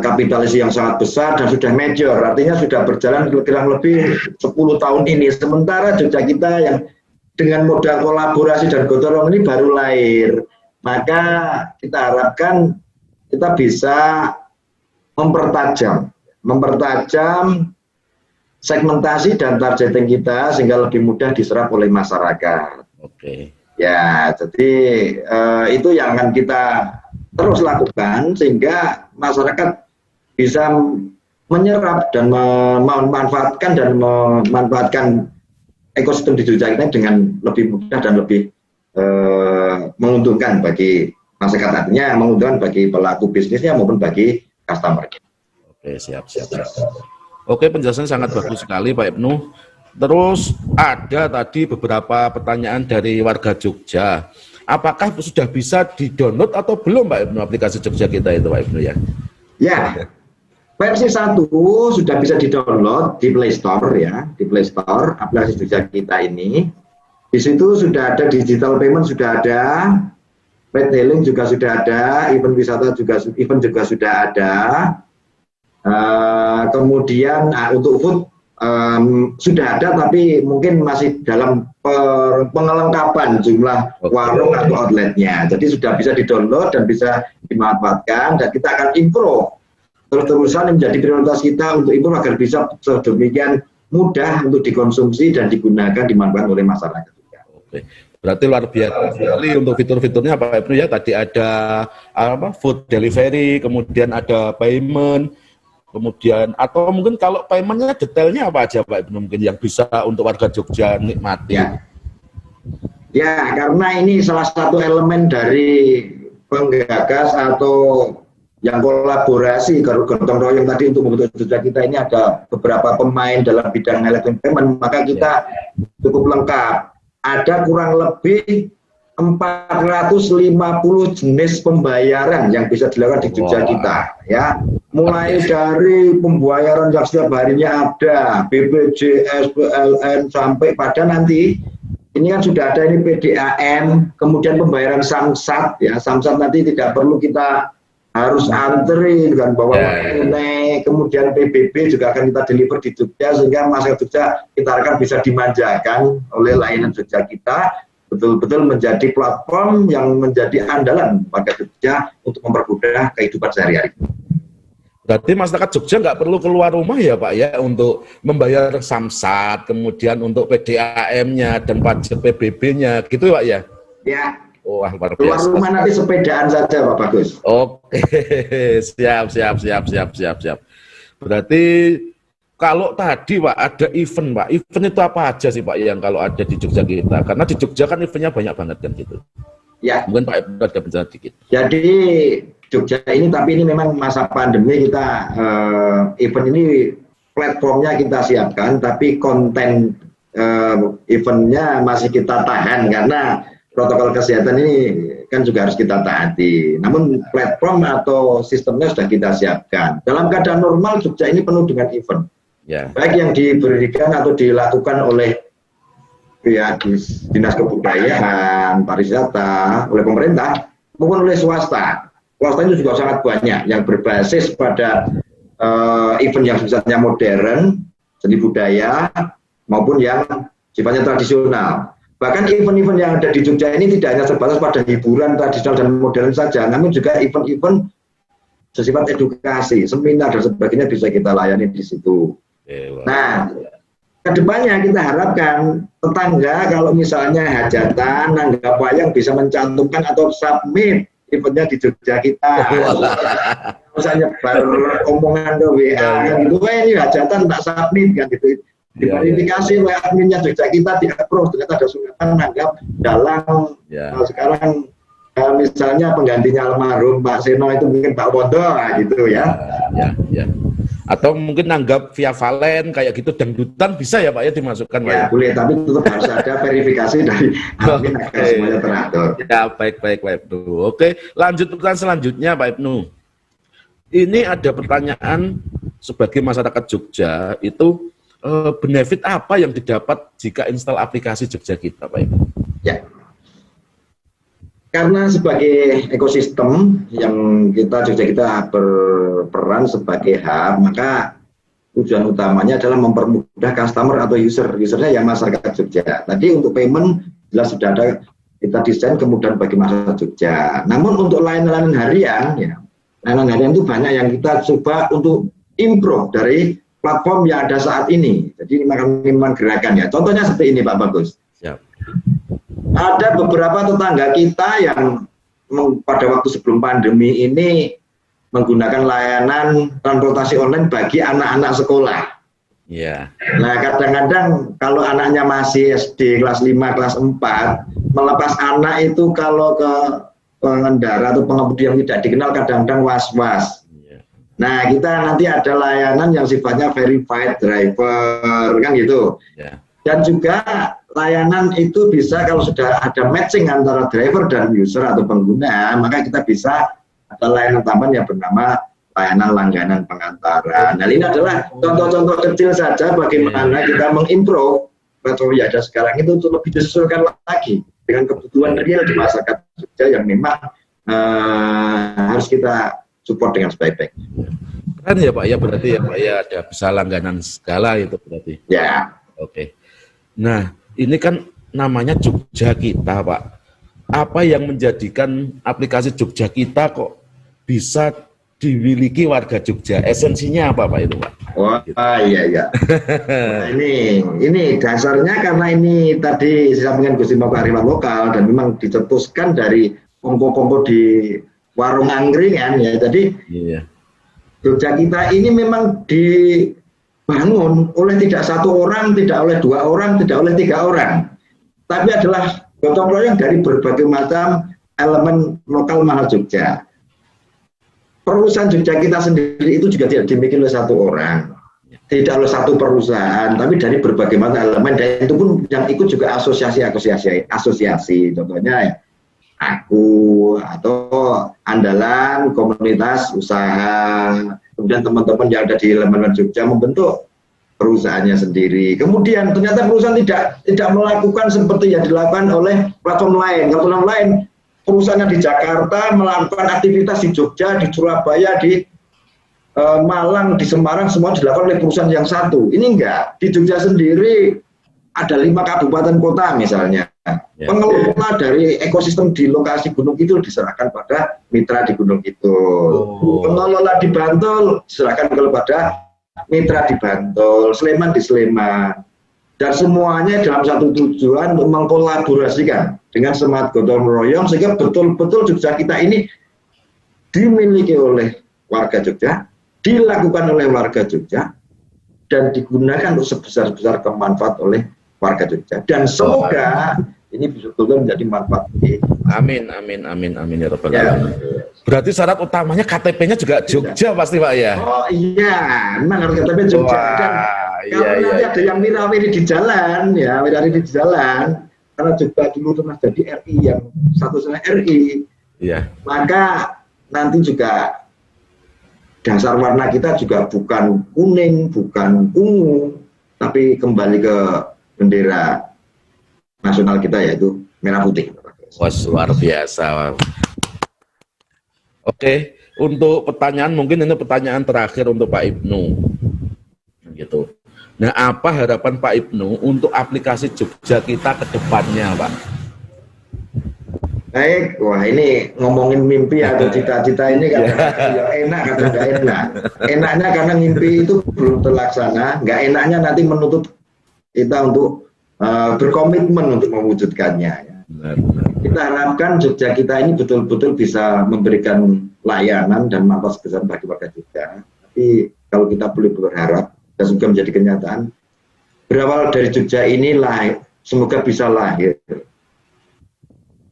kapitalis yang sangat besar dan sudah major, artinya sudah berjalan kurang lebih 10 tahun ini. Sementara Jogja kita yang dengan modal kolaborasi dan gotong royong ini baru lahir, maka kita harapkan kita bisa mempertajam segmentasi dan targeting kita sehingga lebih mudah diserap oleh masyarakat. Oke. Ya, jadi itu yang akan kita terus lakukan sehingga masyarakat bisa menyerap dan memanfaatkan ekosistem di Jogja ini dengan lebih mudah dan lebih menguntungkan bagi masyarakat, artinya menguntungkan bagi pelaku bisnisnya maupun bagi customer. Oke, siap. Oke, penjelasan sangat bagus sekali Pak Ibnu. Terus ada tadi beberapa pertanyaan dari warga Jogja. Apakah sudah bisa di-download atau belum Pak Ibnu aplikasi Jogja kita itu Pak Ibnu ya? Ya, versi 1 sudah bisa di-download di Play Store ya, di Play Store aplikasi Jogja kita ini. Di situ sudah ada digital payment, sudah ada retailing juga sudah ada, event wisata juga sudah ada. Kemudian untuk food sudah ada, tapi mungkin masih dalam pengelengkapan jumlah warung atau outletnya. Jadi sudah bisa di-download dan bisa dimanfaatkan, dan kita akan improve terus-terusan menjadi prioritas kita untuk improve agar bisa sedemikian mudah untuk dikonsumsi dan digunakan, dimanfaatkan oleh masyarakat. Oke. Berarti luar biasa sekali untuk fitur-fiturnya Pak Ibnu ya. Tadi ada food delivery, kemudian ada payment, kemudian atau mungkin kalau paymentnya detailnya apa aja Pak Ibnu mungkin yang bisa untuk warga Jogja nikmati. Ya, karena ini salah satu elemen dari penggagas atau yang kolaborasi gotong royong tadi untuk membentuk Jogja kita ini ada beberapa pemain dalam bidang elektronik payment, maka kita cukup lengkap. Ada kurang lebih 450 jenis pembayaran yang bisa dilakukan di Jogja kita, ya. Mulai dari pembayaran yang setiap harinya ada, BPJS, PLN, sampai pada nanti ini kan sudah ada ini PDAM, kemudian pembayaran Samsat, ya. Samsat nanti tidak perlu kita harus antri dengan bawa tunai, kemudian PBB juga akan kita deliver di Jogja sehingga masyarakat Jogja kita akan bisa dimanjakan oleh layanan Jogja kita, betul-betul menjadi platform yang menjadi andalan pada Jogja untuk mempermudah kehidupan sehari-hari. Berarti masyarakat Jogja nggak perlu keluar rumah ya Pak ya untuk membayar Samsat, kemudian untuk PDAM-nya dan pajak PBB-nya, gitu Pak ya? Ya. Wah, luar biasa. Keluar rumah nanti sepedaan saja Pak Bagus. Oke, siap. Berarti kalau tadi Pak ada event Pak, event itu apa aja sih Pak yang kalau ada di Jogja kita? Karena di Jogja kan eventnya banyak banget kan gitu. Ya. Mungkin Pak Ibnu ada penjelasan dikit. Jadi Jogja ini, tapi ini memang masa pandemi kita event ini platformnya kita siapkan, tapi konten eventnya masih kita tahan karena protokol kesehatan ini kan juga harus kita taati. Namun platform atau sistemnya sudah kita siapkan. Dalam keadaan normal Jogja ini penuh dengan event. Baik yang diberikan atau dilakukan oleh pihak Dinas Kebudayaan, Pariwisata, oleh pemerintah, maupun oleh swasta. Swasta itu juga sangat banyak yang berbasis pada event yang sifatnya modern, seni budaya, maupun yang sifatnya tradisional. Bahkan event-event yang ada di Jogja ini tidak hanya sebatas pada hiburan tradisional dan modern saja, namun juga event-event bersifat edukasi, seminar dan sebagainya bisa kita layani di situ. Nah, kedepannya kita harapkan tetangga kalau misalnya hajatan, nanggap wayang bisa mencantumkan atau submit eventnya di Jogja kita. Misalnya omongan ke WA gitu, ini hajatan tak submit kan gitu. Diverifikasi oleh adminnya Jogja kita, di approve, ternyata ada sungatan nanggap dalang. Sekarang misalnya penggantinya almarhum Pak Seno itu mungkin Pak Wondo, nah gitu ya. Ya. Atau mungkin nanggap via Valen kayak gitu dangdutan bisa ya Pak ya dimasukkan Pak? Ya boleh, tapi tetap harus ada verifikasi dari admin agar semuanya teratur. Ya baik Pak Ibnu. Oke, lanjut pertanyaan selanjutnya Pak Ibnu. Ini ada pertanyaan sebagai masyarakat Jogja itu benefit apa yang didapat jika install aplikasi Jogja Kita Pak Ibnu? Ya. Karena sebagai ekosistem yang Jogja Kita berperan sebagai hub, maka tujuan utamanya adalah mempermudah customer atau usernya yang masyarakat Jogja. Tadi untuk payment jelas sudah ada kita desain kemudian bagi masyarakat Jogja. Namun untuk layanan harian, ya, layanan harian itu banyak yang kita coba untuk improve dari platform yang ada saat ini. Jadi memang gerakan ya. Contohnya seperti ini Pak Bagus. Siap. Ada beberapa tetangga kita yang pada waktu sebelum pandemi ini menggunakan layanan transportasi online bagi anak-anak sekolah. Iya. Nah, kadang-kadang kalau anaknya masih SD kelas 5, kelas 4, melepas anak itu kalau ke pengendara atau pengemudi yang tidak dikenal kadang-kadang was-was. Iya. Nah, kita nanti ada layanan yang sifatnya verified driver, kan gitu. Iya. Dan juga layanan itu bisa kalau sudah ada matching antara driver dan user atau pengguna, maka kita bisa ada layanan tambahan yang bernama layanan langganan pengantaran. Nah, ini adalah contoh-contoh kecil saja bagaimana kita mengimprove platform yang ada sekarang itu untuk lebih disesuaikan lagi dengan kebutuhan real di masyarakat Jogja yang memang harus kita support dengan sebaik-baiknya. Kan ya Pak ya, berarti ya Pak ya ada bisa langganan segala itu berarti. Ya. Oke. Nah, ini kan namanya Jogja Kita, Pak. Apa yang menjadikan aplikasi Jogja Kita kok bisa dimiliki warga Jogja? Esensinya apa, Pak itu, Pak? Oh, iya. Nah, ini dasarnya karena ini tadi saya sampaikan Gusti Mau kearifan lokal dan memang dicetuskan dari kongko-kongko di warung angkringan ya. Jadi Jogja Kita ini memang dibangun oleh tidak satu orang, tidak oleh dua orang, tidak oleh 3 orang, tapi adalah gotong royong dari berbagai macam elemen lokal Mahal Jogja. Perusahaan Jogja Kita sendiri itu juga tidak dimiliki oleh satu orang, tidak oleh satu perusahaan, tapi dari berbagai macam elemen, dan itu pun yang ikut juga asosiasi, contohnya ya, aku atau andalan komunitas usaha. Kemudian teman-teman yang ada di elemen Jogja membentuk perusahaannya sendiri. Kemudian ternyata perusahaan tidak melakukan seperti yang dilakukan oleh platform lain. Kalau platform lain, perusahaannya di Jakarta melakukan aktivitas di Jogja, di Surabaya, di Malang, di Semarang, semua dilakukan oleh perusahaan yang satu. Ini enggak. Di Jogja sendiri ada 5 kabupaten kota misalnya. Pengelola dari ekosistem di lokasi Gunung Kidul diserahkan pada mitra di Gunung Kidul. Pengelola di Bantul diserahkan kepada mitra di Bantul, Sleman di Sleman. Dan semuanya dalam satu tujuan untuk mengkolaborasikan dengan semangat gotong royong sehingga betul-betul Jogja Kita ini dimiliki oleh warga Jogja, dilakukan oleh warga Jogja, dan digunakan untuk sebesar-besar kemanfaat oleh warga Jogja. Dan semoga ini betul-betul menjadi manfaat. Amin ya Rabbal Alamin. Berarti syarat utamanya KTP-nya juga Jogja pasti Pak ya? Oh iya, memang harus KTP Jogja. Dan kalau nanti ada yang wirawiri di jalan, ya wirawiri di jalan, karena Jogja dulu pernah jadi RI yang statusnya RI, maka nanti juga dasar warna kita juga bukan kuning, bukan ungu, tapi kembali ke bendera nasional kita yaitu merah putih. Wah, luar biasa. Oke, untuk pertanyaan mungkin ini pertanyaan terakhir untuk Pak Ibnu. Gitu. Nah, apa harapan Pak Ibnu untuk aplikasi Jogja Kita ke depannya, Pak? Baik, wah ini ngomongin mimpi atau cita-cita ini kadang-kadang ya enak, kadang nggak enak. Enaknya karena mimpi itu belum terlaksana, nggak enaknya nanti menuntut kita untuk berkomitmen untuk mewujudkannya. Ya. Kita harapkan Jogja Kita ini betul-betul bisa memberikan layanan dan manfaat sebesar bagi warga Jogja. Tapi kalau kita boleh berharap dan semoga menjadi kenyataan, berawal dari Jogja ini semoga bisa lahir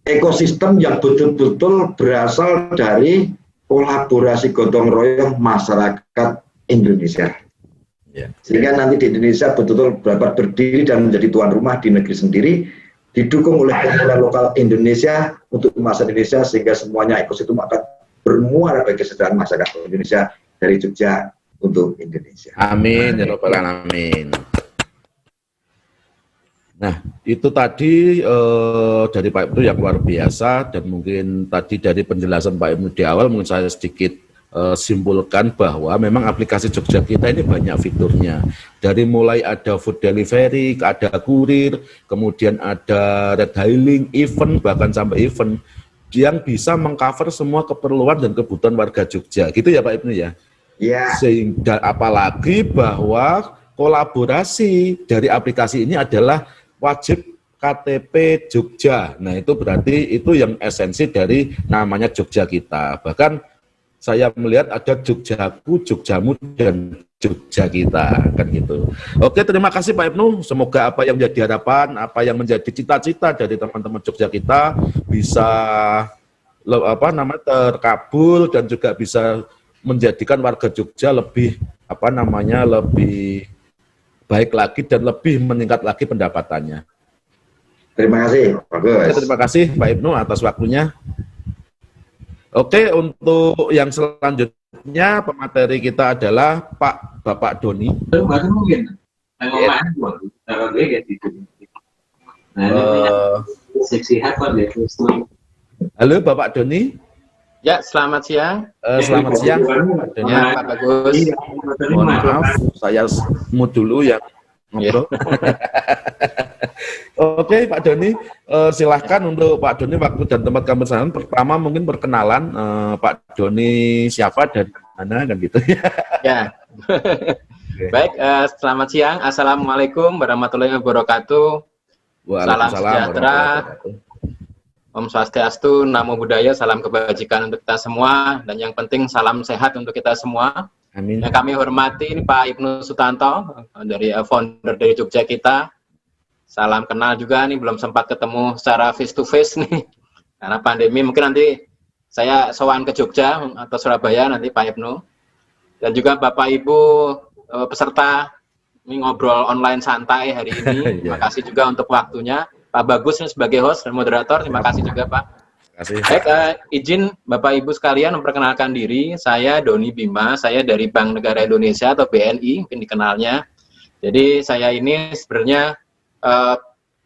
ekosistem yang betul-betul berasal dari kolaborasi gotong royong masyarakat Indonesia. Sehingga nanti di Indonesia betul-betul dapat berdiri dan menjadi tuan rumah di negeri sendiri, didukung oleh pemuda lokal Indonesia untuk masa Indonesia, sehingga semuanya ekosistem akan bermuara bagi kesejahteraan masyarakat Indonesia dari Jogja untuk Indonesia. Amin ya rabbal alamin. Nah, itu tadi dari Pak Ibnu yang luar biasa, dan mungkin tadi dari penjelasan Pak Ibnu di awal mungkin saya sedikit simpulkan bahwa memang aplikasi Jogja kita ini banyak fiturnya. Dari mulai ada food delivery, ada kurir, kemudian ada red hailing, event, bahkan sampai event yang bisa mengcover semua keperluan dan kebutuhan warga Jogja. Gitu ya Pak Ibnu ya? Ya. Sehingga apalagi bahwa kolaborasi dari aplikasi ini adalah wajib KTP Jogja. Nah, itu berarti itu yang esensi dari namanya Jogja kita. Bahkan saya melihat ada Jogjaku, Jogjamu, dan Jogja kita, kan gitu. Oke, terima kasih Pak Ibnu. Semoga apa yang menjadi harapan, apa yang menjadi cita-cita dari teman-teman Jogja kita bisa terkabul dan juga bisa menjadikan warga Jogja lebih lebih baik lagi dan lebih meningkat lagi pendapatannya. Terima kasih, bagus. Terima kasih Pak Ibnu atas waktunya. Oke, untuk yang selanjutnya pemateri kita adalah Bapak Doni. Halo Bapak Doni. Ya, selamat siang. Selamat siang, Pak Doni. Ya, Pak Bagus. Mohon maaf, saya mood dulu yang ngobrol. Oke, Pak Doni, silahkan untuk Pak Doni waktu dan tempat kami bersama. Pertama mungkin perkenalan Pak Doni siapa dan mana kan gitu ya. Ya. Baik, selamat siang. Assalamualaikum warahmatullahi wabarakatuh. Salam sejahtera. Om Swastiastu, Namo Buddhaya, salam kebajikan untuk kita semua, dan yang penting salam sehat untuk kita semua. Amin. Yang kami hormati ini Pak Ibnu Sutanto dari founder dari Jogja kita. Salam kenal juga nih, belum sempat ketemu secara face to face nih karena pandemi. Mungkin nanti saya sowan ke Jogja atau Surabaya nanti Pak Ibnu. Dan juga Bapak Ibu peserta ini ngobrol online santai hari ini. Terima kasih juga untuk waktunya. Pak Bagus sebagai host dan moderator, terima kasih juga Pak. Baik, izin Bapak Ibu sekalian memperkenalkan diri. Saya Doni Bima, saya dari Bank Negara Indonesia atau BNI, mungkin dikenalnya. Jadi saya ini sebenarnya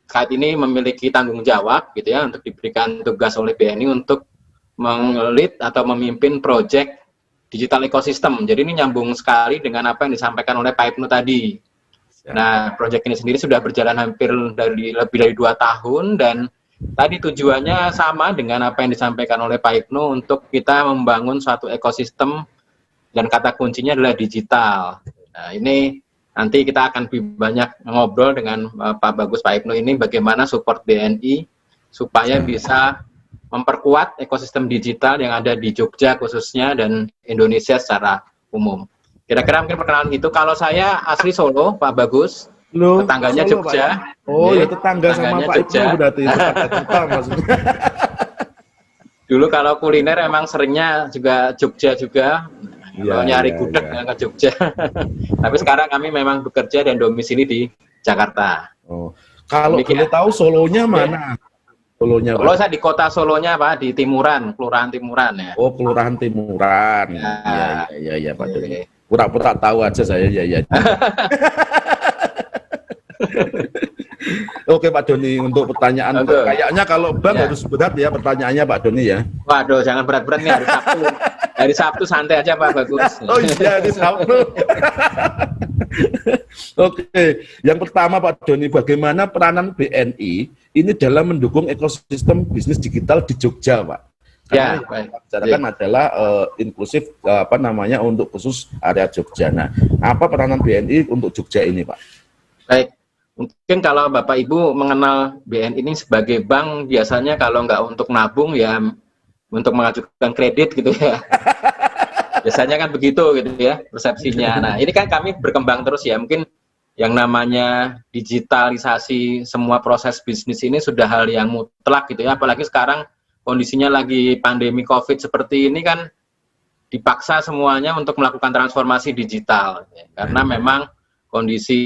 saat ini memiliki tanggung jawab gitu ya, untuk diberikan tugas oleh BNI untuk meng-lead atau memimpin proyek digital ekosistem. Jadi ini nyambung sekali dengan apa yang disampaikan oleh Pak Ibnu tadi. Nah, proyek ini sendiri sudah berjalan hampir lebih dari 2 tahun, dan tadi tujuannya sama dengan apa yang disampaikan oleh Pak Ibnu untuk kita membangun suatu ekosistem, dan kata kuncinya adalah digital. Nah, ini nanti kita akan lebih banyak ngobrol dengan Pak Bagus, Pak Ibnu ini bagaimana support BNI supaya bisa memperkuat ekosistem digital yang ada di Jogja khususnya dan Indonesia secara umum. Kira-kira mungkin perkenalan itu. Kalau saya asli Solo, Pak Bagus. Loh, tetangganya Solo, Jogja. Pak. Oh, ya tetangga sama Pak Ibnu berarti. Tetangga maksudnya. Dulu kalau kuliner emang seringnya juga Jogja juga. Kalau nyari gudeg ke Jogja. Tapi sekarang kami memang bekerja dan domisili di Jakarta. Oh. Kalau boleh tahu Solonya mana? Solonya, Solo saya di kota Solonya Pak, di Timuran, Kelurahan Timuran ya. Oh, Kelurahan Timuran. Iya Pak Doni. Pura-pura tahu aja saya, ya. Oke Pak Doni, untuk pertanyaan kayaknya kalau Bang harus berat ya pertanyaannya Pak Doni ya. Waduh, jangan berat-berat nih, hari Sabtu. Hari Sabtu santai aja Pak Bagus. Oh iya, hari Sabtu. Oke, yang pertama Pak Doni, bagaimana peranan BNI ini dalam mendukung ekosistem bisnis digital di Jogja, Pak? Karena yang bicarakan adalah inklusif untuk khusus area Jogja. Nah, apa peranan BNI untuk Jogja ini, Pak? Baik, mungkin kalau Bapak Ibu mengenal BNI ini sebagai bank, biasanya kalau nggak untuk nabung ya untuk mengajukan kredit gitu ya. Biasanya kan begitu gitu ya persepsinya. Nah, ini kan kami berkembang terus ya. Mungkin yang namanya digitalisasi semua proses bisnis ini sudah hal yang mutlak gitu ya, apalagi sekarang kondisinya lagi pandemi COVID seperti ini kan dipaksa semuanya untuk melakukan transformasi digital ya. Karena memang kondisi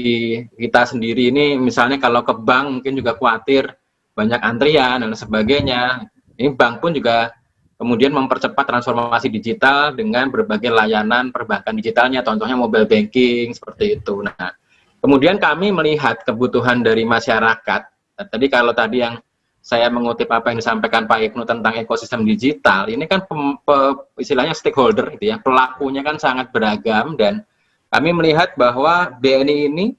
kita sendiri ini misalnya kalau ke bank mungkin juga khawatir banyak antrian dan sebagainya. Ini bank pun juga kemudian mempercepat transformasi digital dengan berbagai layanan perbankan digitalnya, contohnya mobile banking seperti itu. Nah, kemudian kami melihat kebutuhan dari masyarakat. Tadi kalau tadi yang saya mengutip apa yang disampaikan Pak Ibnu tentang ekosistem digital, ini kan istilahnya stakeholder gitu ya, pelakunya kan sangat beragam, dan kami melihat bahwa BNI ini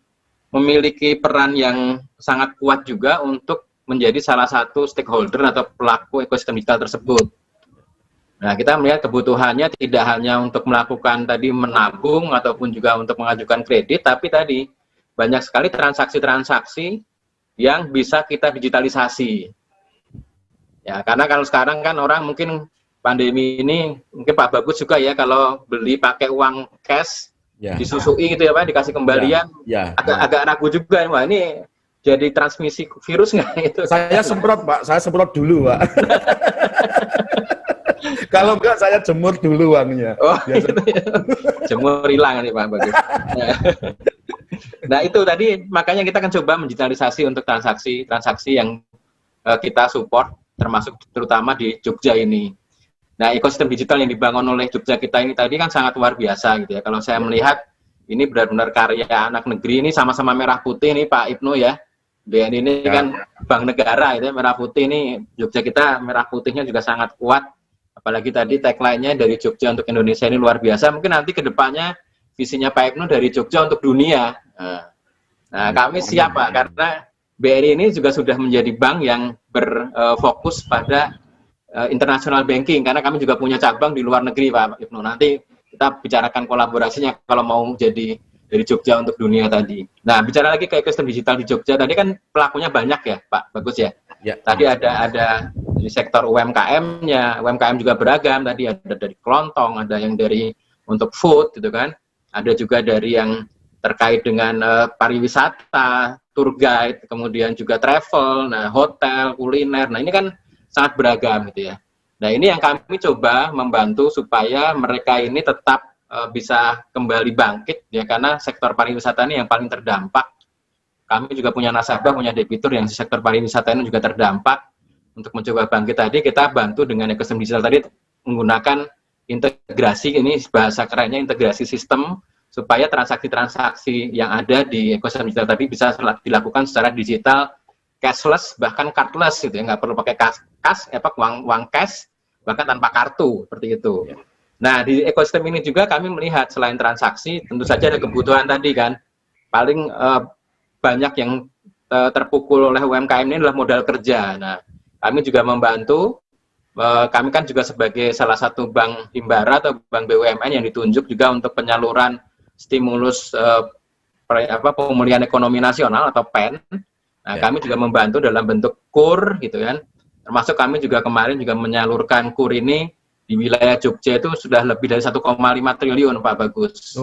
memiliki peran yang sangat kuat juga untuk menjadi salah satu stakeholder atau pelaku ekosistem digital tersebut. Nah, kita melihat kebutuhannya tidak hanya untuk melakukan tadi menabung ataupun juga untuk mengajukan kredit, tapi tadi banyak sekali transaksi-transaksi yang bisa kita digitalisasi. Ya, karena kalau sekarang kan orang mungkin pandemi ini, mungkin Pak Bagus juga ya, kalau beli pakai uang cash, disusui gitu ya Pak, dikasih kembalian, agak ragu juga, wah ini jadi transmisi virus nggak itu? Saya semprot Pak, saya semprot dulu Pak. Kalau enggak saya jemur dulu uangnya. Oh, gitu ya. Jemur hilang nih Pak Bagus. Nah itu tadi makanya kita akan coba mendigitalisasi untuk transaksi yang kita support, termasuk terutama di Jogja ini. Nah ekosistem digital yang dibangun oleh Jogja kita ini tadi kan sangat luar biasa gitu ya. Kalau saya melihat ini benar-benar karya anak negeri, ini sama-sama merah putih nih Pak Ibnu ya. BNI ini kan bank negara itu ya, merah putih ini, Jogja kita merah putihnya juga sangat kuat. Apalagi tadi tagline-nya dari Jogja untuk Indonesia ini luar biasa. Mungkin nanti ke depannya visinya Pak Ibnu dari Jogja untuk dunia. Nah, kami siap Pak, karena BRI ini juga sudah menjadi bank yang berfokus pada international banking, karena kami juga punya cabang di luar negeri Pak Ibnu. Nanti kita bicarakan kolaborasinya kalau mau jadi dari Jogja untuk dunia tadi. Nah, bicara lagi ke ekosistem digital di Jogja, tadi kan pelakunya banyak ya Pak Bagus ya. Tadi ada di sektor UMKM-nya, UMKM juga beragam, tadi ada dari kelontong, ada yang dari untuk food gitu kan, ada juga dari yang terkait dengan pariwisata, tour guide, kemudian juga travel, nah hotel, kuliner, nah ini kan sangat beragam gitu ya. Nah ini yang kami coba membantu supaya mereka ini tetap bisa kembali bangkit ya, karena sektor pariwisata ini yang paling terdampak. Kami juga punya nasabah, punya debitur yang di sektor pariwisata ini juga terdampak. Untuk mencoba bangkit tadi, kita bantu dengan ekosistem digital tadi menggunakan integrasi, ini bahasa kerennya integrasi sistem, supaya transaksi-transaksi yang ada di ekosistem digital tadi bisa dilakukan secara digital, cashless, bahkan cardless gitu ya, nggak perlu pakai uang cash, bahkan tanpa kartu, seperti itu. Nah, di ekosistem ini juga kami melihat selain transaksi, tentu saja ada kebutuhan tadi kan, paling banyak yang terpukul oleh UMKM ini adalah modal kerja. Nah, kami juga membantu, kami kan juga sebagai salah satu bank himbara atau bank BUMN yang ditunjuk juga untuk penyaluran stimulus pemulihan ekonomi nasional atau PEN. Nah, kami juga membantu dalam bentuk KUR gitu kan. Termasuk kami juga kemarin juga menyalurkan KUR ini di wilayah Jogja itu sudah lebih dari 1,5 triliun Pak Bagus.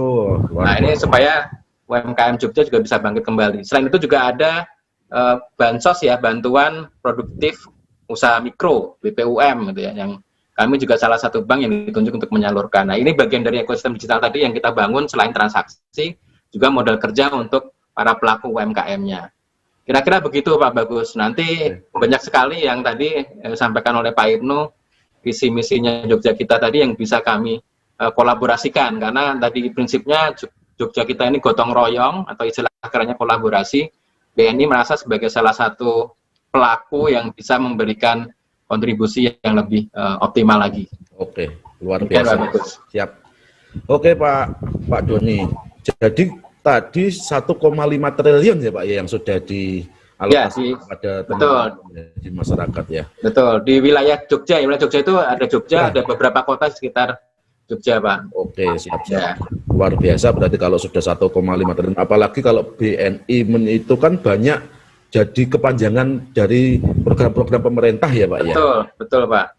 Nah, ini supaya UMKM Jogja juga bisa bangkit kembali. Selain itu juga ada bansos ya, bantuan produktif usaha mikro, BPUM gitu ya, yang kami juga salah satu bank yang ditunjuk untuk menyalurkan. Nah, ini bagian dari ekosistem digital tadi yang kita bangun selain transaksi, juga modal kerja untuk para pelaku UMKM-nya. Kira-kira begitu Pak Bagus. Nanti banyak sekali yang tadi disampaikan oleh Pak Ibnu, visi-misinya Jogja kita tadi yang bisa kami kolaborasikan, karena tadi prinsipnya Jogja kita ini gotong royong atau istilah kerennya kolaborasi. BNI merasa sebagai salah satu pelaku yang bisa memberikan kontribusi yang lebih optimal lagi. Oke, luar biasa. Siap. Oke Pak Doni. Jadi tadi 1,5 triliun ya Pak ya yang sudah dialokasi pada teman-teman di masyarakat ya. Betul. Di wilayah Jogja itu ada Jogja, ada beberapa kota sekitar Jogja Pak. Oke, siap. Ya. Luar biasa berarti kalau sudah 1,5 triliun. Apalagi kalau BNI itu kan banyak jadi kepanjangan dari program-program pemerintah ya Pak ya? Betul Pak.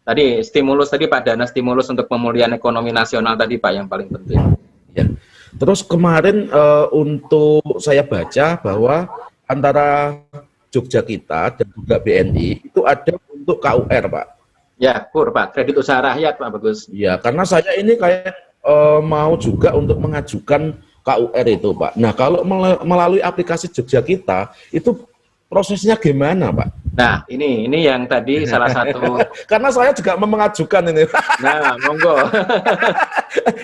Tadi stimulus tadi Pak, dana stimulus untuk pemulihan ekonomi nasional tadi Pak yang paling penting. Ya. Terus kemarin untuk saya baca bahwa antara Jogja kita dan juga BNI itu ada untuk KUR, Pak. Ya, KUR, Pak. Kredit Usaha Rakyat, Pak Bagus. Ya, karena saya ini kayak mau juga untuk mengajukan KUR itu, Pak. Nah, kalau melalui aplikasi Jogja kita, itu prosesnya gimana, Pak? Nah, ini yang tadi salah satu. Karena saya juga mau mengajukan ini. Nah, monggo.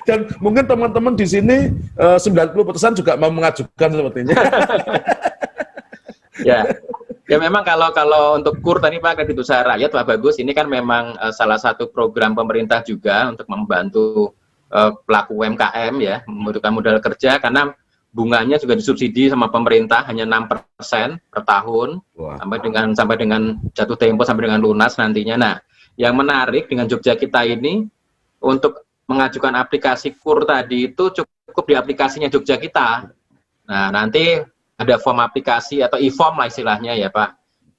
Dan mungkin teman-teman di sini 90% juga mau mengajukan sepertinya. Ya memang kalau untuk KUR tadi Pak, Kredit Usaha Rakyat, Pak Bagus, ini kan memang salah satu program pemerintah juga untuk membantu pelaku UMKM ya, membutuhkan modal kerja, karena bunganya juga disubsidi sama pemerintah hanya 6% per tahun. Wah. sampai dengan jatuh tempo sampai dengan lunas nantinya. Nah, yang menarik dengan Jogja kita ini untuk mengajukan aplikasi KUR tadi itu cukup di aplikasinya Jogja kita. Nah, nanti ada form aplikasi atau e-form lah istilahnya ya Pak.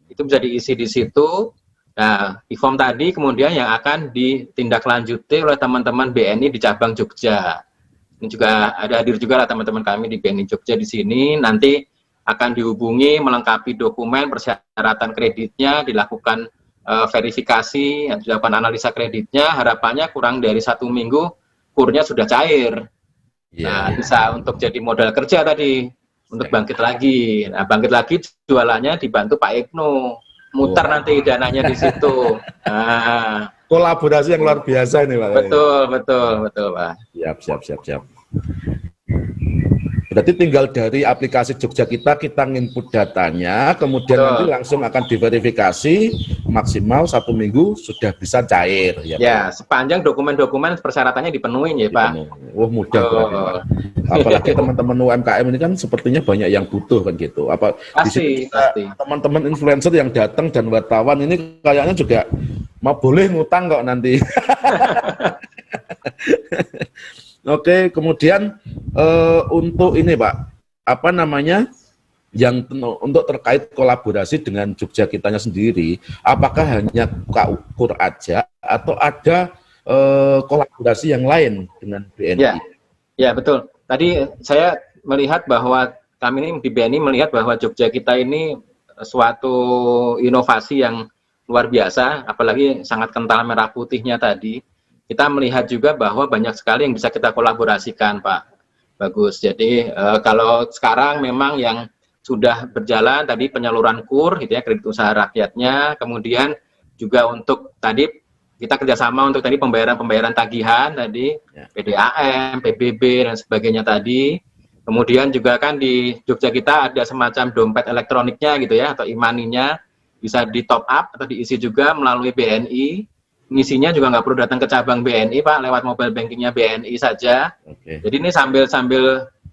Itu bisa diisi di situ. Nah, e-form tadi kemudian yang akan ditindaklanjuti oleh teman-teman BNI di cabang Jogja. Ini juga ada hadir juga lah teman-teman kami di BNI Jogja di sini. Nanti akan dihubungi, melengkapi dokumen, persyaratan kreditnya, dilakukan verifikasi, dilakukan analisa kreditnya. Harapannya kurang dari 1 minggu KUR-nya sudah cair. Nah, bisa untuk jadi modal kerja tadi. Untuk bangkit lagi. Nah, bangkit lagi jualannya dibantu Pak Ibnu. Muter nanti dananya di situ. Nah, kolaborasi yang luar biasa ini, Pak. Betul, Pak. Siap. Berarti tinggal dari aplikasi Jogja kita nginput datanya, kemudian nanti langsung akan diverifikasi, maksimal 1 minggu sudah bisa cair. Ya, sepanjang dokumen-dokumen persyaratannya dipenuhi ya Pak. Wah, mudah Pak. Apalagi teman-teman UMKM ini kan sepertinya banyak yang butuh kan gitu. Pasti. Teman-teman influencer yang datang dan wartawan ini kayaknya juga mau boleh ngutang kok nanti. Oke, kemudian untuk ini Pak, apa namanya, yang untuk terkait kolaborasi dengan Jogja kitanya sendiri, apakah hanya KUR aja atau ada kolaborasi yang lain dengan BNI? Ya betul. Tadi saya melihat bahwa kami ini di BNI melihat bahwa Jogja kita ini suatu inovasi yang luar biasa, apalagi sangat kental merah putihnya tadi. Kita melihat juga bahwa banyak sekali yang bisa kita kolaborasikan, Pak Bagus. Jadi kalau sekarang memang yang sudah berjalan tadi penyaluran KUR, gitu ya, kredit usaha rakyatnya, kemudian juga untuk tadi kita kerjasama untuk tadi pembayaran tagihan tadi, PDAM, PBB dan sebagainya tadi. Kemudian juga kan di Jogja kita ada semacam dompet elektroniknya gitu ya, atau e-money-nya bisa di top up atau diisi juga melalui BNI. Ngisinya juga nggak perlu datang ke cabang BNI Pak, lewat mobile bankingnya BNI saja. Jadi ini sambil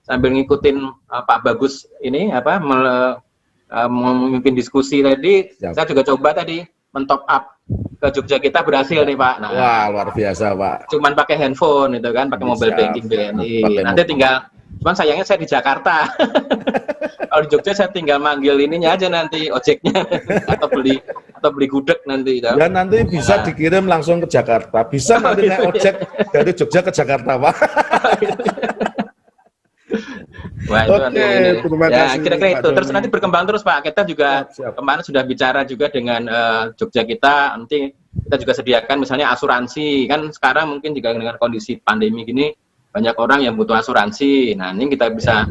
ngikutin Pak Bagus ini memimpin diskusi tadi, saya juga coba tadi mentop up ke Jogja kita berhasil nih Pak. Nah, wah luar biasa Pak. Cuman pakai handphone itu kan, pakai mobile banking BNI. Nanti tinggal, cuman sayangnya saya di Jakarta. Kalau di Jogja saya tinggal manggil ininya aja nanti ojeknya atau beli gudeg nanti. Dan nanti bisa dikirim langsung ke Jakarta. Bisa nanti naik ojek dari Jogja ke Jakarta, Pak. Wah, oke, terima kasih. Kira-kira itu. Terus nanti berkembang terus Pak. Kita juga kemarin sudah bicara juga dengan Jogja kita. Nanti kita juga sediakan misalnya asuransi. Kan sekarang mungkin juga dengan kondisi pandemi gini banyak orang yang butuh asuransi. Nah, ini kita bisa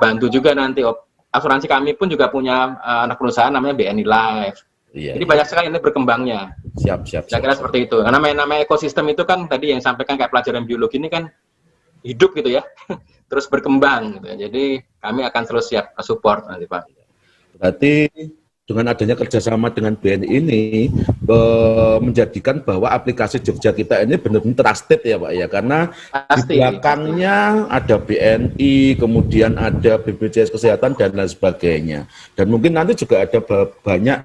bantu juga nanti. Asuransi kami pun juga punya anak perusahaan namanya BNI Life. Jadi banyak sekali ini berkembangnya. Siap. Kira-kira seperti itu. Karena namanya ekosistem itu kan tadi yang sampaikan kayak pelajaran biologi ini kan hidup gitu ya. Terus berkembang gitu. Jadi kami akan terus siap support nanti Pak. Berarti dengan adanya kerjasama dengan BNI ini menjadikan bahwa aplikasi Jogja kita ini benar-benar trusted ya Pak ya, karena di belakangnya ada BNI, kemudian ada BPJS Kesehatan dan lain sebagainya. Dan mungkin nanti juga ada banyak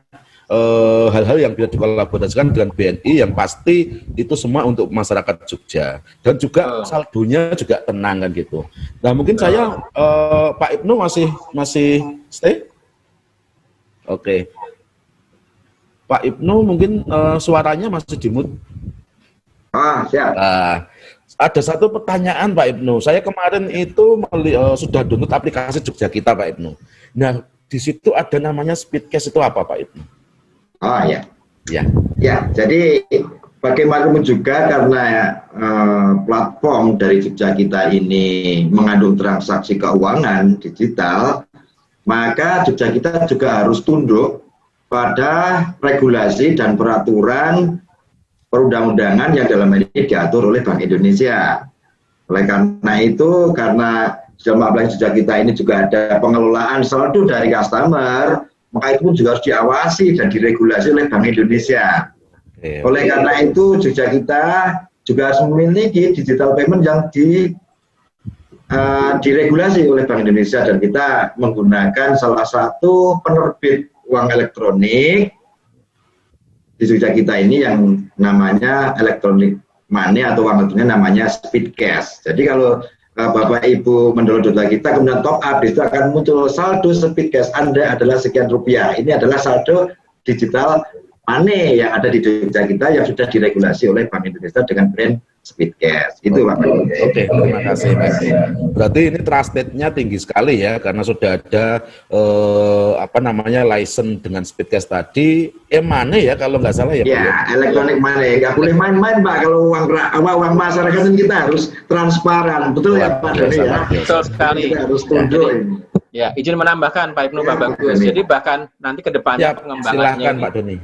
hal-hal yang bisa dikolaborasikan dengan BNI yang pasti itu semua untuk masyarakat Jogja dan juga saldonya juga tenang kan gitu. Nah mungkin saya Pak Ibnu masih stay. Oke. Pak Ibnu mungkin suaranya masih di mute. Siap. ada satu pertanyaan Pak Ibnu. Saya kemarin itu sudah download aplikasi Jogja Kita Pak Ibnu. Nah, di situ ada namanya Speedcast, itu apa Pak Ibnu? Oh ya. Ya. Ya, jadi bagaimanapun juga karena platform dari Jogja Kita ini mengandung transaksi keuangan digital, maka Jogja Kita juga harus tunduk pada regulasi dan peraturan perundang-undangan yang dalam hal ini diatur oleh Bank Indonesia. Oleh karena itu, karena dalam aplikasi Jogja Kita ini juga ada pengelolaan saldo dari customer, maka itu pun juga harus diawasi dan diregulasi oleh Bank Indonesia. Oleh karena itu, Jogja Kita juga harus memiliki digital payment yang diregulasi oleh Bank Indonesia, dan kita menggunakan salah satu penerbit uang elektronik di Jogja Kita ini yang namanya electronic money atau uang elektronik namanya Speedcast. Jadi kalau Bapak Ibu mendownload Jogja Kita kemudian top up, itu akan muncul saldo Speedcast Anda adalah sekian rupiah. Ini adalah saldo digital money yang ada di Jogja Kita yang sudah diregulasi oleh Bank Indonesia dengan brand Speedcast. Itu Pak. Oke, terima kasih Pak. Berarti ini trustednya tinggi sekali ya, karena sudah ada license dengan Speedcast tadi. Money ya kalau nggak salah ya. Ya, elektronik money. Nggak boleh main-main Pak, kalau uang masyarakat kita harus transparan. Betul ya Pak Doni ya? Betul sekali. Kita harus tunduk. Ya, izin menambahkan Pak Ibnu, Pak Bagus. Jadi bahkan nanti ke depannya pengembangannya silakan Pak Doni.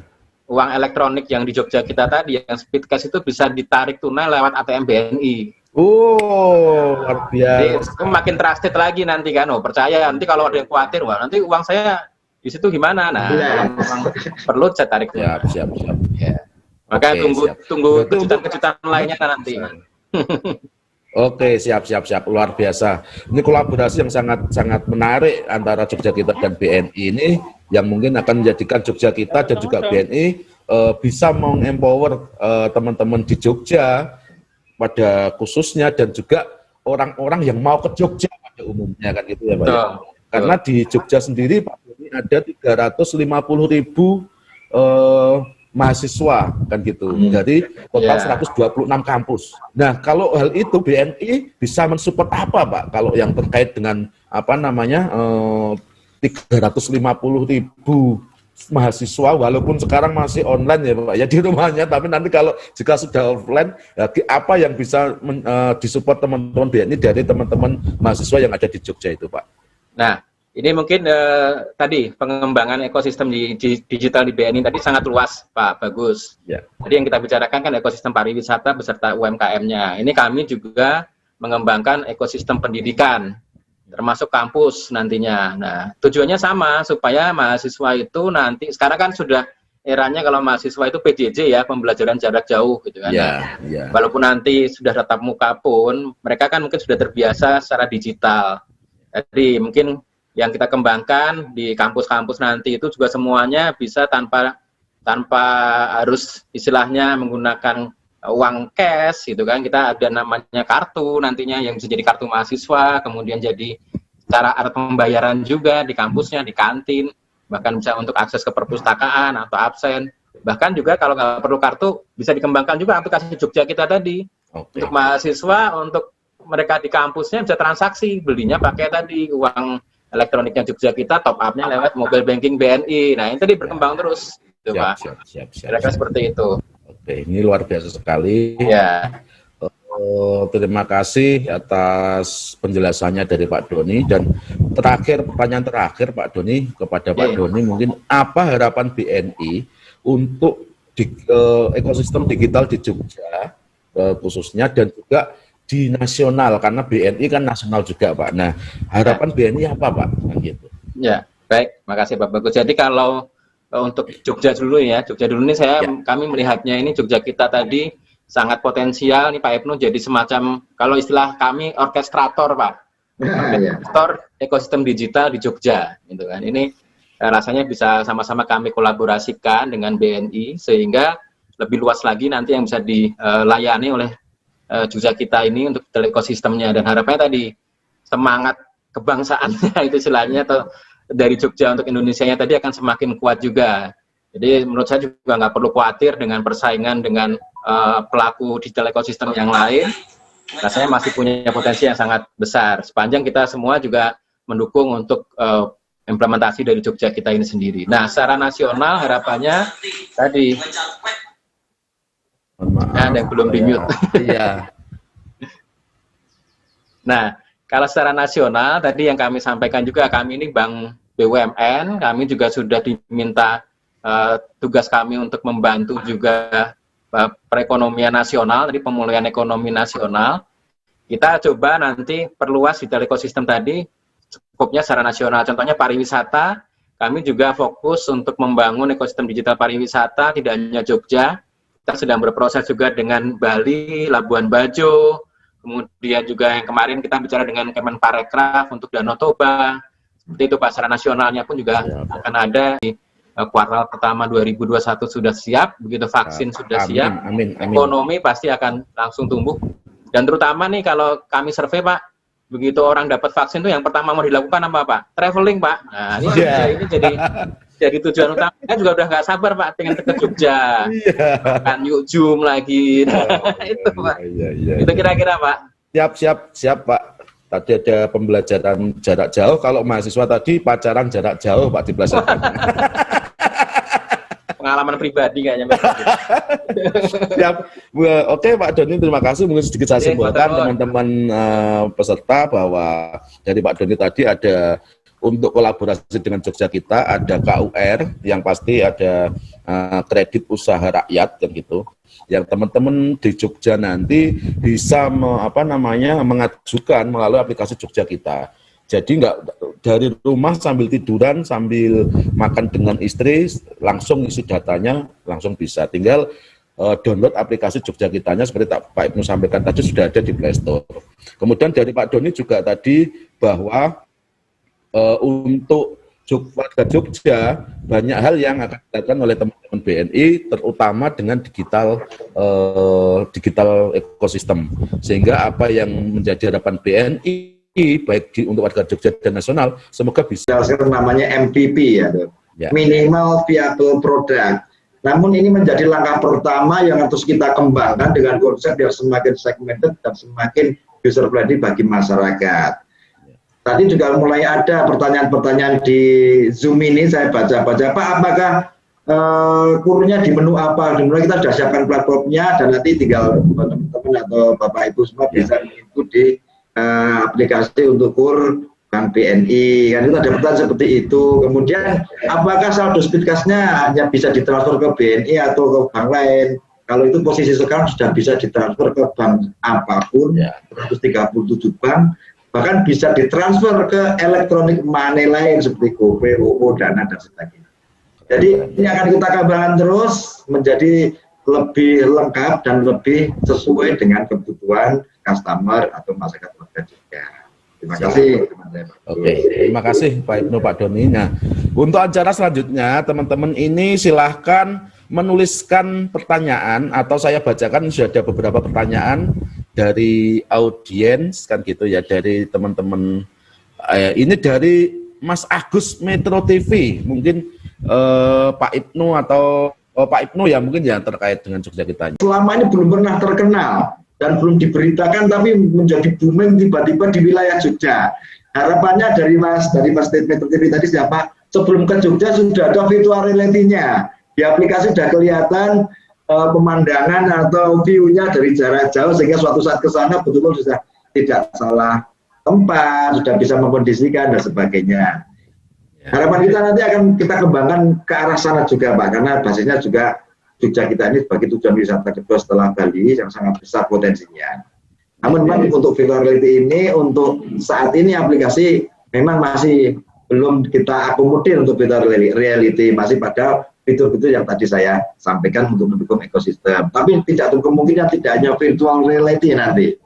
Uang elektronik yang di Jogja Kita tadi, yang Speedcast itu bisa ditarik tunai lewat ATM BNI. Oh, luar biasa. Jadi makin trusted lagi nanti kan. Oh, percaya nanti kalau ada yang khawatir, wah nanti uang saya di situ gimana? Nah, kalau perlu saya tarik tunai. Siap. Ya. Maka tunggu kejutan-kejutan lainnya nanti. Oke, siap. Luar biasa. Ini kolaborasi yang sangat menarik antara Jogja Kita dan BNI ini, yang mungkin akan menjadikan Jogja Kita dan juga BNI bisa mengempower teman-teman di Jogja pada khususnya, dan juga orang-orang yang mau ke Jogja pada umumnya kan gitu ya Pak. Ya? Karena di Jogja sendiri Pak ini ada 350.000 mahasiswa kan gitu, dari total 126 kampus. Nah, kalau hal itu BNI bisa mensupport apa Pak? Kalau yang terkait dengan 350.000 mahasiswa, walaupun sekarang masih online ya Pak, ya di rumahnya, tapi nanti kalau jika sudah offline, ya, apa yang bisa disupport teman-teman BNI dari teman-teman mahasiswa yang ada di Jogja itu Pak? Nah, ini mungkin tadi pengembangan ekosistem di digital di BNI tadi sangat luas Pak Bagus. Ya. Jadi yang kita bicarakan kan ekosistem pariwisata beserta UMKM-nya. Ini kami juga mengembangkan ekosistem pendidikan, termasuk kampus nantinya. Nah, tujuannya sama, supaya mahasiswa itu nanti, sekarang kan sudah eranya kalau mahasiswa itu PJJ ya, pembelajaran jarak jauh gitu kan. Walaupun nanti sudah tatap muka pun, mereka kan mungkin sudah terbiasa secara digital. Jadi mungkin yang kita kembangkan di kampus-kampus nanti itu juga semuanya bisa tanpa harus istilahnya menggunakan uang cash gitu kan. Kita ada namanya kartu nantinya yang bisa jadi kartu mahasiswa, kemudian jadi cara alat pembayaran juga di kampusnya, di kantin, bahkan bisa untuk akses ke perpustakaan atau absen. Bahkan juga kalau nggak perlu kartu, bisa dikembangkan juga aplikasi Jogja Kita tadi. Untuk mahasiswa, untuk mereka di kampusnya bisa transaksi, belinya pakai tadi uang elektroniknya Jogja Kita, top up-nya lewat mobile banking BNI. Nah, ini tadi berkembang terus, gitu, Pak. Kira-kira seperti itu. Oke, ini luar biasa sekali. Ya. Terima kasih atas penjelasannya dari Pak Doni. Dan pertanyaan terakhir Pak Doni kepada Pak Doni, mungkin apa harapan BNI untuk ekosistem digital di Jogja khususnya, dan juga di nasional, karena BNI kan nasional juga Pak. Nah, harapan BNI apa Pak? Gitu. Ya, baik, makasih Pak Bagus. Jadi kalau untuk Jogja dulu ya, kami melihatnya ini Jogja Kita tadi sangat potensial nih Pak Ibnu, jadi semacam, kalau istilah kami, orkestrator Pak. Orkestrator ekosistem digital di Jogja, gitu kan. Ini rasanya bisa sama-sama kami kolaborasikan dengan BNI, sehingga lebih luas lagi nanti yang bisa dilayani oleh Jogja Kita ini untuk ekosistemnya. Dan harapannya tadi semangat kebangsaannya itu istilahnya, atau dari Jogja untuk Indonesianya tadi akan semakin kuat juga. Jadi menurut saya juga nggak perlu khawatir dengan persaingan dengan pelaku digital ekosistem yang lain. rasanya masih punya potensi yang sangat besar. Sepanjang kita semua juga mendukung untuk implementasi dari Jogja kita ini sendiri. Nah, secara nasional harapannya tadi ada yang belum di-mute. Iya. Nah, kalau secara nasional tadi yang kami sampaikan juga, kami ini Bank BUMN, kami juga sudah diminta tugas kami untuk membantu juga perekonomian nasional, jadi pemulihan ekonomi nasional. Kita coba nanti perluas digital ekosistem tadi, cukupnya secara nasional. Contohnya pariwisata, kami juga fokus untuk membangun ekosistem digital pariwisata, tidak hanya Jogja, kita sedang berproses juga dengan Bali, Labuan Bajo, kemudian juga yang kemarin kita bicara dengan Kemenparekraf untuk Danau Toba, seperti itu Pak, secara nasionalnya pun juga akan ada di kuartal pertama 2021 sudah siap, begitu vaksin sudah siap, ekonomi pasti akan langsung tumbuh. Dan terutama nih kalau kami survei Pak, begitu orang dapat vaksin itu yang pertama mau dilakukan apa Pak? Traveling Pak. Nah ini jadi tujuan utama. Saya juga udah nggak sabar Pak, pengen ke Jogja. Kan yuk Zoom lagi. Itu Pak. Itu kira-kira Pak. Siap Pak. Tadi ada pembelajaran jarak jauh. Kalau mahasiswa tadi pacaran jarak jauh Pak dipelajaran. Pengalaman pribadi kayaknya. Siap. Oke Pak Doni, terima kasih. Mungkin sedikit saya simpulkan teman-teman peserta bahwa dari Pak Doni tadi ada untuk kolaborasi dengan Jogja kita, ada KUR yang pasti ada kredit usaha rakyat dan gitu. Yang teman-teman di Jogja nanti bisa mengajukan melalui aplikasi Jogja kita. Jadi nggak dari rumah sambil tiduran, sambil makan dengan istri, langsung isi datanya, langsung bisa. Tinggal download aplikasi Jogja Kitanya seperti Pak Ibnu sampaikan tadi sudah ada di Play Store. Kemudian dari Pak Doni juga tadi bahwa untuk warga Jogja banyak hal yang akan dilakukan oleh teman-teman BNI, terutama dengan digital ekosistem. Sehingga apa yang menjadi harapan BNI baik untuk warga Jogja dan nasional, semoga bisa. Namanya MVP ya, minimal viable product. Namun ini menjadi langkah pertama yang harus kita kembangkan dengan konsep yang semakin segmented dan semakin user friendly bagi masyarakat. Tadi juga mulai ada pertanyaan-pertanyaan di Zoom ini, saya baca-baca, Pak, apakah kurnya di menu apa? Dimulai kita sudah siapkan platformnya dan nanti tinggal teman-teman atau Bapak Ibu semua bisa mengikut di aplikasi untuk kur Bank BNI. Kan itu ada pertanyaan seperti itu. Kemudian apakah saldo speedcast-nya hanya bisa ditransfer ke BNI atau ke bank lain? Kalau itu posisi sekarang sudah bisa ditransfer ke bank apapun, 137 bank, bahkan bisa ditransfer ke elektronik money lain seperti GoPay, OVO, Dana, dan sebagainya. Jadi ini akan kita kembangkan terus menjadi lebih lengkap dan lebih sesuai dengan kebutuhan customer atau masyarakat warga juga. Terima kasih teman-teman. Oke, terima kasih Pak Ibnu, Pak Doni. Nah, untuk acara selanjutnya teman-teman ini silahkan menuliskan pertanyaan atau saya bacakan, sudah ada beberapa pertanyaan dari audiens kan gitu ya, dari teman-teman ini dari Mas Agus Metro TV, mungkin Pak Ibnu atau Pak Ibnu ya mungkin ya terkait dengan Jogja Kita. Selama ini belum pernah terkenal dan belum diberitakan, tapi menjadi booming tiba-tiba di wilayah Jogja. Harapannya dari Mas Metro TV tadi siapa? Sebelum ke Jogja sudah ada virtual reality-nya. Di aplikasi sudah kelihatan pemandangan atau view-nya dari jarak jauh, sehingga suatu saat ke sana betul-betul sudah tidak salah tempat, sudah bisa mengkondisikan dan sebagainya. Harapan kita nanti akan kita kembangkan ke arah sana juga Pak, karena basisnya juga Jogja Kita ini sebagai tujuan wisata kedua setelah Bali yang sangat besar potensinya. Namun memang untuk virtual reality ini untuk saat ini aplikasi memang masih belum kita akomodir untuk virtual reality, masih pada fitur-fitur yang tadi saya sampaikan untuk mendukung ekosistem. Tapi tidak untuk kemungkinan tidak hanya virtual reality nanti.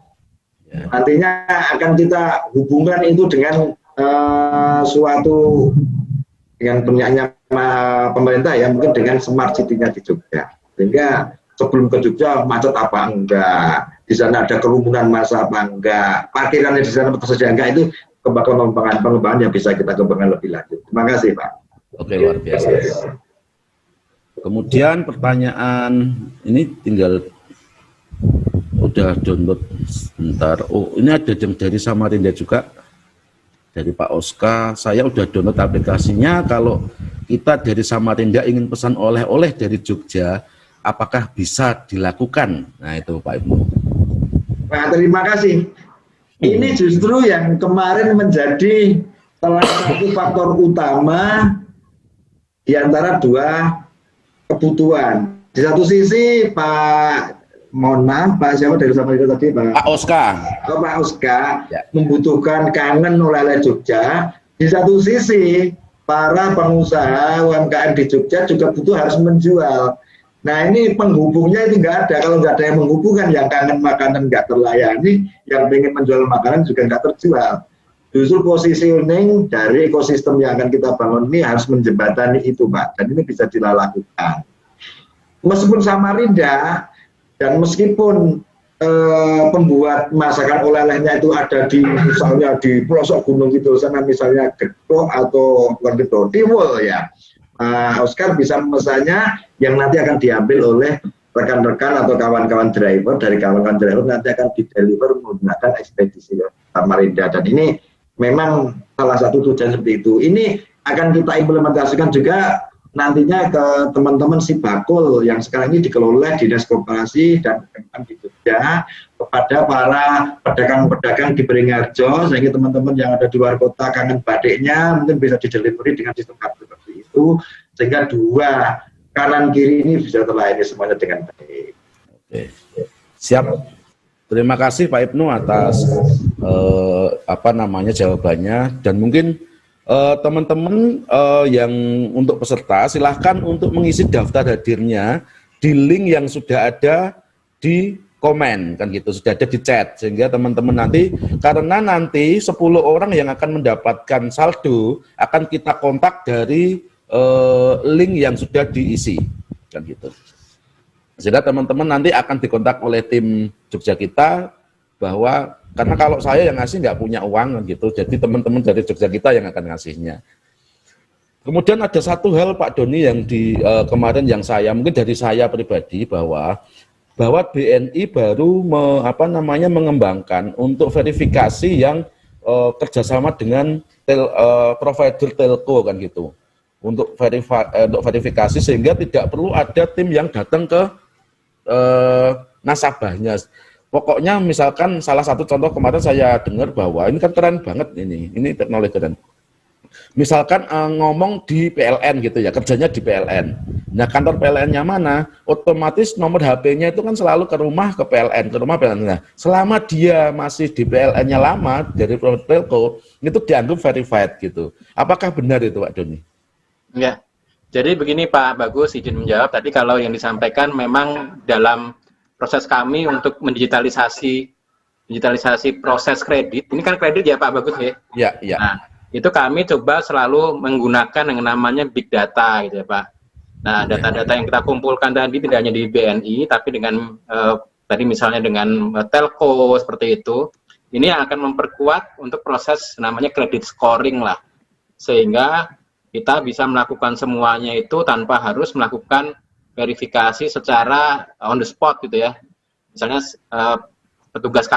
Nantinya akan kita hubungkan itu dengan suatu dengan penyanyi pemerintah ya, mungkin dengan smart city-nya di Jogja. Sehingga sebelum ke Jogja macet apa enggak, di sana ada kerumunan massa apa enggak, parkirannya di sana tersedia enggak, itu pengembangan yang bisa kita kembangkan lebih lanjut. Terima kasih Pak. Oke, luar biasa. Kemudian pertanyaan ini tinggal udah download sebentar. Oh, ini ada yang dari Samarinda juga. Dari Pak Oska, saya udah download aplikasinya. Kalau kita dari Samarinda ingin pesan oleh-oleh dari Jogja, apakah bisa dilakukan? Nah, itu Pak Ibnu. Nah, terima kasih. Ini justru yang kemarin menjadi salah satu faktor utama di antara dua kebutuhan. Di satu sisi mohon maaf Pak siapa dari Samarinda tadi Pak Oska. Pak Oska Ya. membutuhkan kangen oleh Jogja. Di satu sisi para pengusaha UMKM di Jogja juga harus menjual. Nah ini penghubungnya itu nggak ada. Kalau nggak ada yang menghubungkan, yang kangen makanan nggak terlayani, yang pengen menjual makanan juga nggak terjual. Justru positioning dari ekosistem yang akan kita bangun ini harus menjembatani itu, Pak. Dan ini bisa dilakukan. Meskipun Samarinda dan meskipun pembuat masakan oleh-olehnya itu ada di misalnya di pelosok Gunung Kidul sana, misalnya Gedok atau Gedok Tiwul ya. Oscar bisa memesannya yang nanti akan diambil oleh rekan-rekan atau kawan-kawan driver, dari kawan-kawan driver nanti akan dideliver menggunakan ekspedisi Samarinda. Dan ini memang salah satu tujuan seperti itu. Ini akan kita implementasikan juga nantinya ke teman-teman Sibakul yang sekarang ini dikelola Dinas Koperasi dan UMKM di Jogja kepada para pedagang-pedagang di Beringharjo, sehingga teman-teman yang ada di luar kota kangen batiknya mungkin bisa didelivery dengan sistem kartu seperti itu, sehingga dua kanan kiri ini bisa terlayani semuanya dengan baik. Oke. Siap. Terima kasih Pak Ibnu atas jawabannya, dan mungkin teman-teman yang untuk peserta silahkan untuk mengisi daftar hadirnya di link yang sudah ada di komen, kan gitu, sudah ada di chat, sehingga teman-teman nanti, karena nanti 10 orang yang akan mendapatkan saldo akan kita kontak dari link yang sudah diisi, kan gitu. Sehingga teman-teman nanti akan dikontak oleh tim Jogja kita, bahwa karena kalau saya yang ngasih nggak punya uang gitu, jadi teman-teman dari Jogja kita yang akan ngasihnya. Kemudian ada satu hal Pak Doni yang di kemarin yang saya mungkin dari saya pribadi, bahwa BNI baru mengembangkan untuk verifikasi yang kerjasama dengan provider telco, kan gitu, untuk verifikasi, sehingga tidak perlu ada tim yang datang ke nasabahnya. Pokoknya misalkan salah satu contoh kemarin saya dengar bahwa ini kan keren banget, ini teknologi keren. Misalkan ngomong di PLN gitu ya, kerjanya di PLN. Nah kantor PLN-nya mana? Otomatis nomor HP-nya itu kan selalu ke rumah PLN. Nah, selama dia masih di PLN-nya lama dari provider telco, itu dianggap verified gitu. Apakah benar itu Pak Doni? Ya, jadi begini Pak Bagus, izin menjawab. Tadi kalau yang disampaikan memang dalam proses kami untuk mendigitalisasi proses kredit. Ini kan kredit ya Pak Bagus ya? Iya, iya. Nah, itu kami coba selalu menggunakan yang namanya big data gitu ya Pak. Nah, data-data yang kita kumpulkan tadi tidak hanya di BNI, tapi dengan tadi misalnya dengan telco seperti itu, ini yang akan memperkuat untuk proses namanya credit scoring lah. Sehingga kita bisa melakukan semuanya itu tanpa harus melakukan verifikasi secara on the spot gitu ya. Misalnya petugas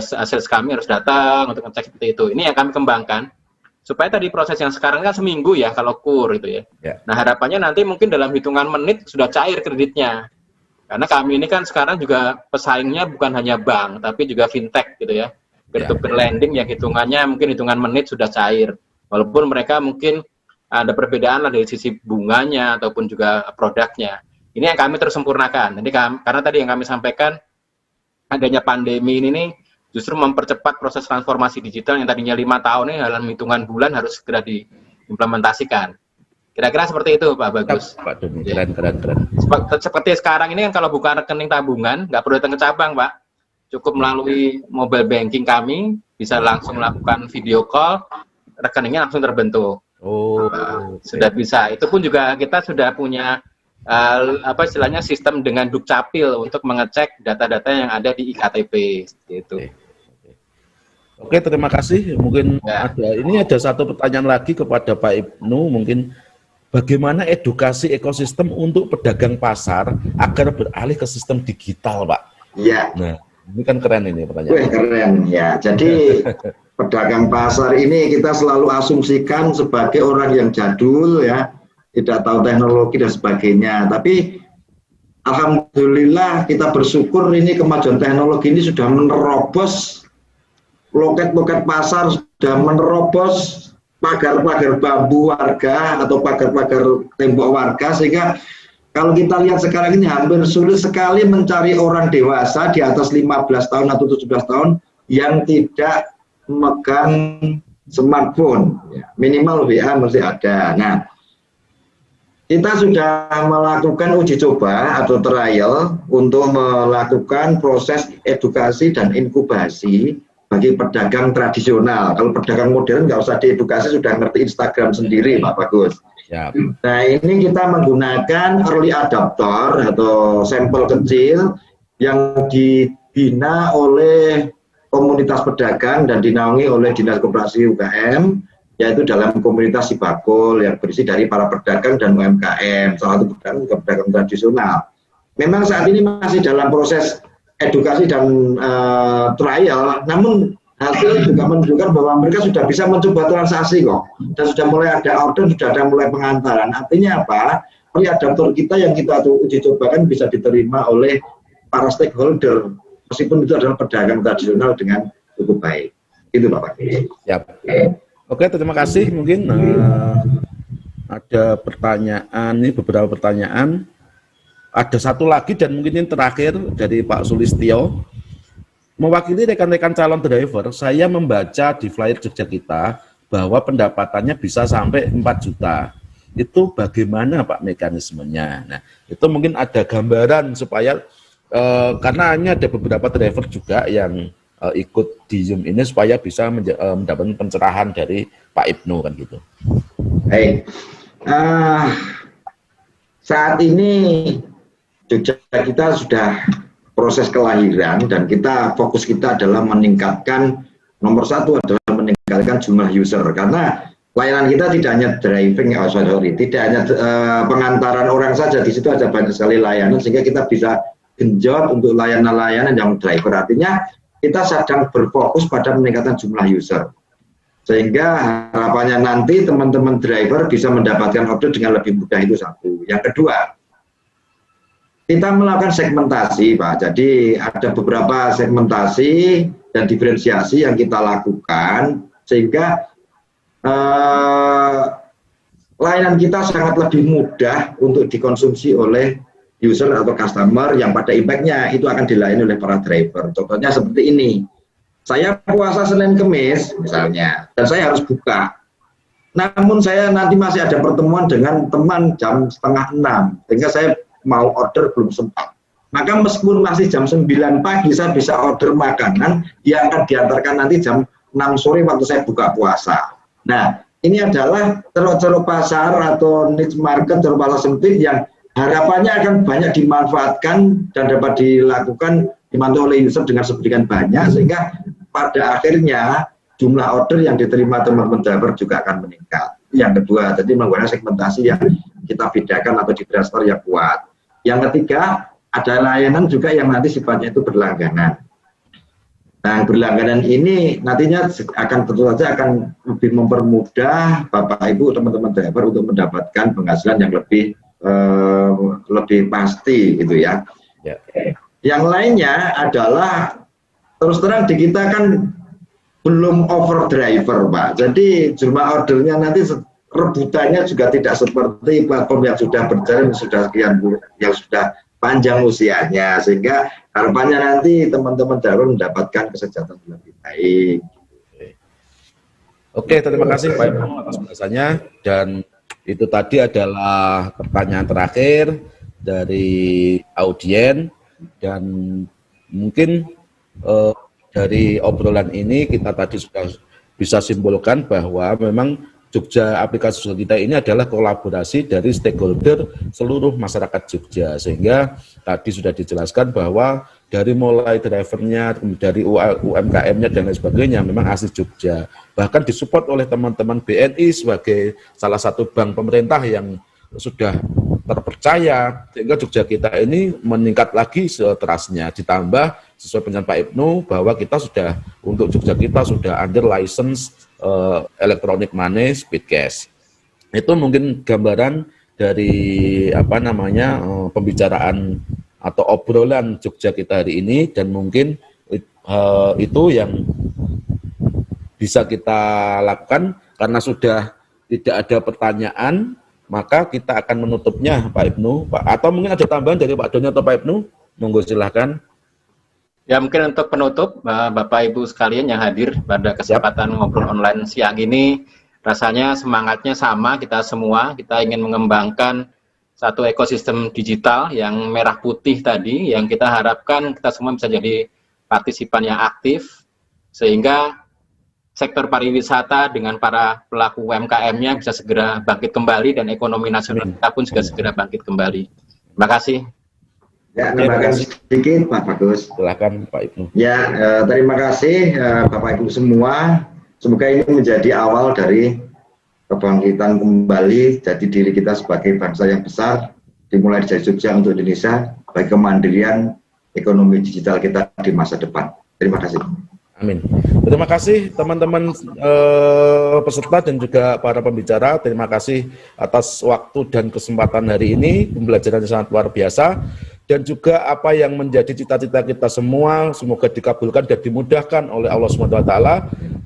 sales kami harus datang untuk ngecek seperti itu. Ini yang kami kembangkan supaya tadi proses yang sekarang kan seminggu ya kalau kur gitu ya. Nah harapannya nanti mungkin dalam hitungan menit sudah cair kreditnya. Karena kami ini kan sekarang juga pesaingnya bukan hanya bank tapi juga fintech gitu ya. Peer-to-peer lending yang hitungannya mungkin hitungan menit sudah cair. Walaupun mereka mungkin ada perbedaan lah dari sisi bunganya ataupun juga produknya. Ini yang kami terus sempurnakan. Jadi karena tadi yang kami sampaikan adanya pandemi ini justru mempercepat proses transformasi digital yang tadinya 5 tahun ini dalam hitungan bulan harus segera diimplementasikan. Kira-kira seperti itu Pak Bagus. Pak Doni, keren. Seperti sekarang ini kan kalau buka rekening tabungan nggak perlu datang ke cabang Pak. Cukup melalui mobile banking kami bisa langsung melakukan video call, rekeningnya langsung terbentuk. Sudah bisa. Itu pun juga kita sudah punya istilahnya sistem dengan Dukcapil untuk mengecek data-data yang ada di iktp gitu. Oke, terima kasih. Mungkin ada satu pertanyaan lagi kepada Pak Ibnu, mungkin bagaimana edukasi ekosistem untuk pedagang pasar agar beralih ke sistem digital, Pak? Iya. Nah, Ini kan keren ini pertanyaan. Wih, keren ya. Jadi pedagang pasar ini kita selalu asumsikan sebagai orang yang jadul ya, tidak tahu teknologi dan sebagainya. Tapi alhamdulillah kita bersyukur ini kemajuan teknologi ini sudah menerobos loket-loket pasar, sudah menerobos pagar-pagar bambu warga atau pagar-pagar tembok warga, sehingga kalau kita lihat sekarang ini hampir sulit sekali mencari orang dewasa di atas 15 tahun atau 17 tahun yang tidak memegang smartphone, ya, minimal WA mesti ada. Nah, kita sudah melakukan uji coba atau trial untuk melakukan proses edukasi dan inkubasi bagi pedagang tradisional. Kalau pedagang modern nggak usah diedukasi, sudah ngerti Instagram sendiri, Pak Bagus. Siap. Nah, ini kita menggunakan early adopter atau sampel kecil yang dibina oleh komunitas pedagang dan dinaungi oleh Dinas Koperasi UKM, yaitu dalam komunitas Sibakul yang berisi dari para pedagang dan UMKM, salah satu pedagang tradisional. Memang saat ini masih dalam proses edukasi dan trial, namun hasil juga menunjukkan bahwa mereka sudah bisa mencoba transaksi kok, dan sudah mulai ada order, sudah ada mulai pengantaran. Artinya apa? Adaptor kita yang kita uji cobakan bisa diterima oleh para stakeholder, meskipun itu adalah pedagang tradisional dengan cukup baik. Itu Bapak. Siap. Oke, terima kasih. Mungkin ada pertanyaan, ini beberapa pertanyaan. Ada satu lagi dan mungkin ini terakhir dari Pak Sulistyo. Mewakili rekan-rekan calon driver, saya membaca di flyer Jogja kita bahwa pendapatannya bisa sampai 4 juta. Itu bagaimana Pak mekanismenya? Nah, itu mungkin ada gambaran supaya, karena ini ada beberapa driver juga yang ikut di Zoom ini supaya bisa mendapatkan pencerahan dari Pak Ibnu kan gitu. Baik, saat ini Jogja kita sudah proses kelahiran dan kita fokus kita adalah meningkatkan, nomor satu adalah meningkatkan jumlah user, karena layanan kita tidak hanya driving, tidak hanya pengantaran orang saja, di situ ada banyak sekali layanan sehingga kita bisa genjot untuk layanan-layanan yang driver. Artinya kita sedang berfokus pada meningkatkan jumlah user, sehingga harapannya nanti teman-teman driver bisa mendapatkan order dengan lebih mudah. Itu satu. Yang kedua, kita melakukan segmentasi, Pak. Jadi ada beberapa segmentasi dan diferensiasi yang kita lakukan sehingga layanan kita sangat lebih mudah untuk dikonsumsi oleh user atau customer yang pada impact-nya itu akan dilayani oleh para driver. Contohnya seperti ini. Saya puasa Senin Kemis misalnya, dan saya harus buka. Namun saya nanti masih ada pertemuan dengan teman jam 5:30, sehingga saya mau order belum sempat. Maka meskipun masih jam 9 pagi, saya bisa order makanan yang akan diantarkan nanti jam 6 sore waktu saya buka puasa. Nah, ini adalah ceruk-ceruk pasar atau niche market, ceruk pasar sempit yang harapannya akan banyak dimanfaatkan dan dapat dilakukan, dimantu oleh user dengan sedemikian banyak, sehingga pada akhirnya jumlah order yang diterima teman-teman driver juga akan meningkat. Yang kedua, jadi menggunakan segmentasi yang kita bedakan atau diferensiator yang kuat. Yang ketiga, ada layanan juga yang nanti sifatnya itu berlangganan. Nah, berlangganan ini nantinya akan tentu saja akan lebih mempermudah Bapak Ibu teman-teman driver untuk mendapatkan penghasilan yang lebih pasti gitu ya. Yang lainnya adalah terus terang di kita kan belum over driver, Pak. Jadi jumlah ordernya nanti rebutannya juga tidak seperti platform yang sudah berjalan sudah sekian yang sudah panjang usianya, sehingga harapannya nanti teman-teman driver mendapatkan kesejahteraan lebih baik. Oke, terima kasih Pak Ibnu atas penjelasannya, dan itu tadi adalah pertanyaan terakhir dari audien, dan mungkin dari obrolan ini kita tadi sudah bisa simpulkan bahwa memang Jogja aplikasi Jogja kita ini adalah kolaborasi dari stakeholder seluruh masyarakat Jogja, sehingga tadi sudah dijelaskan bahwa dari mulai drivernya, dari UMKM-nya dan lain sebagainya memang asli Jogja, bahkan disupport oleh teman-teman BNI sebagai salah satu bank pemerintah yang sudah terpercaya, sehingga Jogja kita ini meningkat lagi seterusnya, ditambah sesuai penyelenggaraan Pak Ibnu bahwa kita sudah untuk Jogja kita sudah under license electronic money speed cash. Itu mungkin gambaran dari pembicaraan atau obrolan Jogja kita hari ini, dan mungkin itu yang bisa kita lakukan. Karena sudah tidak ada pertanyaan, maka kita akan menutupnya, Pak Ibnu. Atau mungkin ada tambahan dari Pak Doni atau Pak Ibnu? Monggo silahkan. Ya, mungkin untuk penutup, Bapak Ibu sekalian yang hadir pada kesempatan ngobrol online siang ini, rasanya semangatnya sama kita semua. Kita ingin mengembangkan satu ekosistem digital yang merah putih tadi, yang kita harapkan kita semua bisa jadi partisipan yang aktif, sehingga sektor pariwisata dengan para pelaku UMKM-nya bisa segera bangkit kembali, dan ekonomi nasional kita pun juga segera bangkit kembali. Terima kasih. Ya, terima kasih sedikit Pak Bagus. Silakan Pak Ibnu. Ya, terima kasih Bapak Ibu semua. Semoga ini menjadi awal dari kebangkitan kembali jati diri kita sebagai bangsa yang besar, dimulai dari Jogja untuk Indonesia, bagi kemandirian ekonomi digital kita di masa depan. Terima kasih. Amin. Terima kasih teman-teman peserta dan juga para pembicara. Terima kasih atas waktu dan kesempatan hari ini. Pembelajaran yang sangat luar biasa. Dan juga apa yang menjadi cita-cita kita semua, semoga dikabulkan dan dimudahkan oleh Allah SWT.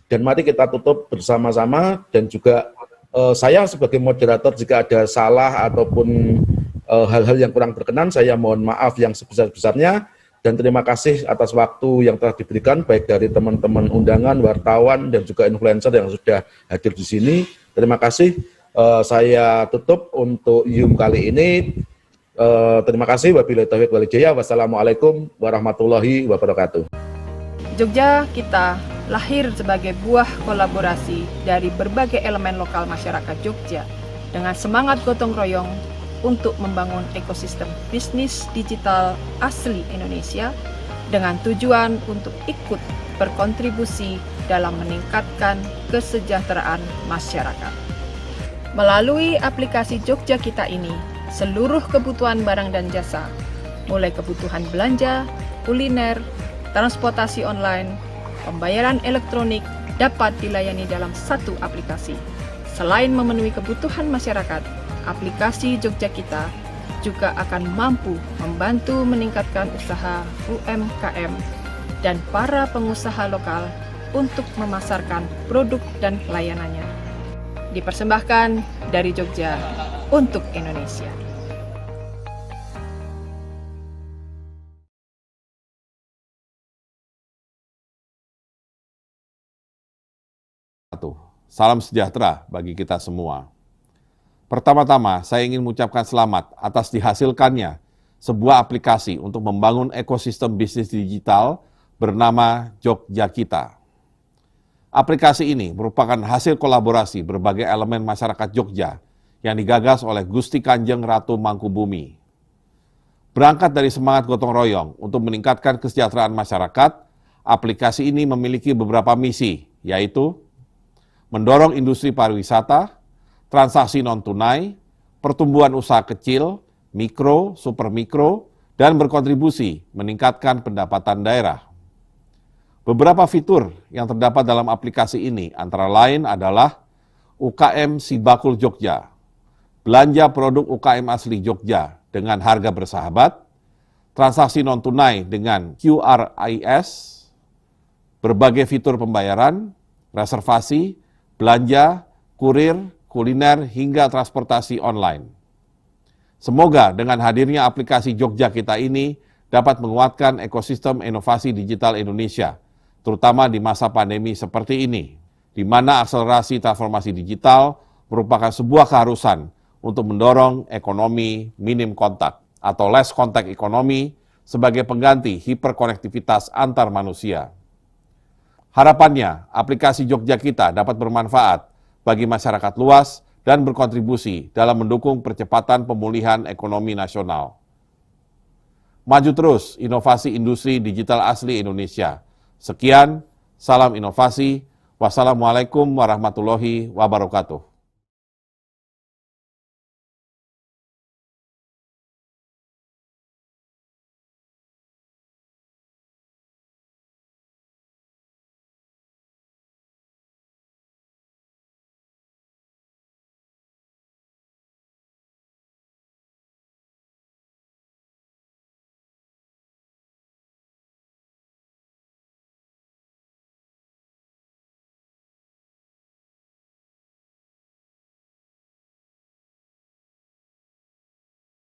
Dan mari kita tutup bersama-sama. Dan juga saya sebagai moderator, jika ada salah ataupun hal-hal yang kurang berkenan, saya mohon maaf yang sebesar-besarnya. Dan terima kasih atas waktu yang telah diberikan, baik dari teman-teman undangan, wartawan, dan juga influencer yang sudah hadir di sini. Terima kasih. Saya tutup untuk Yum kali ini. Terima kasih. Wabillahi taufiq wal hidayah. Wassalamualaikum warahmatullahi wabarakatuh. Jogja kita lahir sebagai buah kolaborasi dari berbagai elemen lokal masyarakat Jogja dengan semangat gotong royong untuk membangun ekosistem bisnis digital asli Indonesia dengan tujuan untuk ikut berkontribusi dalam meningkatkan kesejahteraan masyarakat. Melalui aplikasi Jogja Kita ini, seluruh kebutuhan barang dan jasa, mulai kebutuhan belanja, kuliner, transportasi online, pembayaran elektronik dapat dilayani dalam satu aplikasi. Selain memenuhi kebutuhan masyarakat, aplikasi Jogja Kita juga akan mampu membantu meningkatkan usaha UMKM dan para pengusaha lokal untuk memasarkan produk dan layanannya. Dipersembahkan dari Jogja untuk Indonesia. Salam sejahtera bagi kita semua. Pertama-tama, saya ingin mengucapkan selamat atas dihasilkannya sebuah aplikasi untuk membangun ekosistem bisnis digital bernama Jogja Kita. Aplikasi ini merupakan hasil kolaborasi berbagai elemen masyarakat Jogja yang digagas oleh Gusti Kanjeng Ratu Mangkubumi. Berangkat dari semangat gotong royong untuk meningkatkan kesejahteraan masyarakat, aplikasi ini memiliki beberapa misi, yaitu mendorong industri pariwisata, transaksi non-tunai, pertumbuhan usaha kecil, mikro, supermikro, dan berkontribusi meningkatkan pendapatan daerah. Beberapa fitur yang terdapat dalam aplikasi ini antara lain adalah UKM Sibakul Jogja, belanja produk UKM asli Jogja dengan harga bersahabat, transaksi non-tunai dengan QRIS, berbagai fitur pembayaran, reservasi, belanja, kurir, kuliner, hingga transportasi online. Semoga dengan hadirnya aplikasi Jogja Kita ini dapat menguatkan ekosistem inovasi digital Indonesia, terutama di masa pandemi seperti ini, di mana akselerasi transformasi digital merupakan sebuah keharusan untuk mendorong ekonomi minim kontak atau less contact ekonomi sebagai pengganti hiperkonektivitas antar manusia. Harapannya, aplikasi Jogja Kita dapat bermanfaat bagi masyarakat luas dan berkontribusi dalam mendukung percepatan pemulihan ekonomi nasional. Maju terus inovasi industri digital asli Indonesia. Sekian, salam inovasi. Wassalamualaikum warahmatullahi wabarakatuh.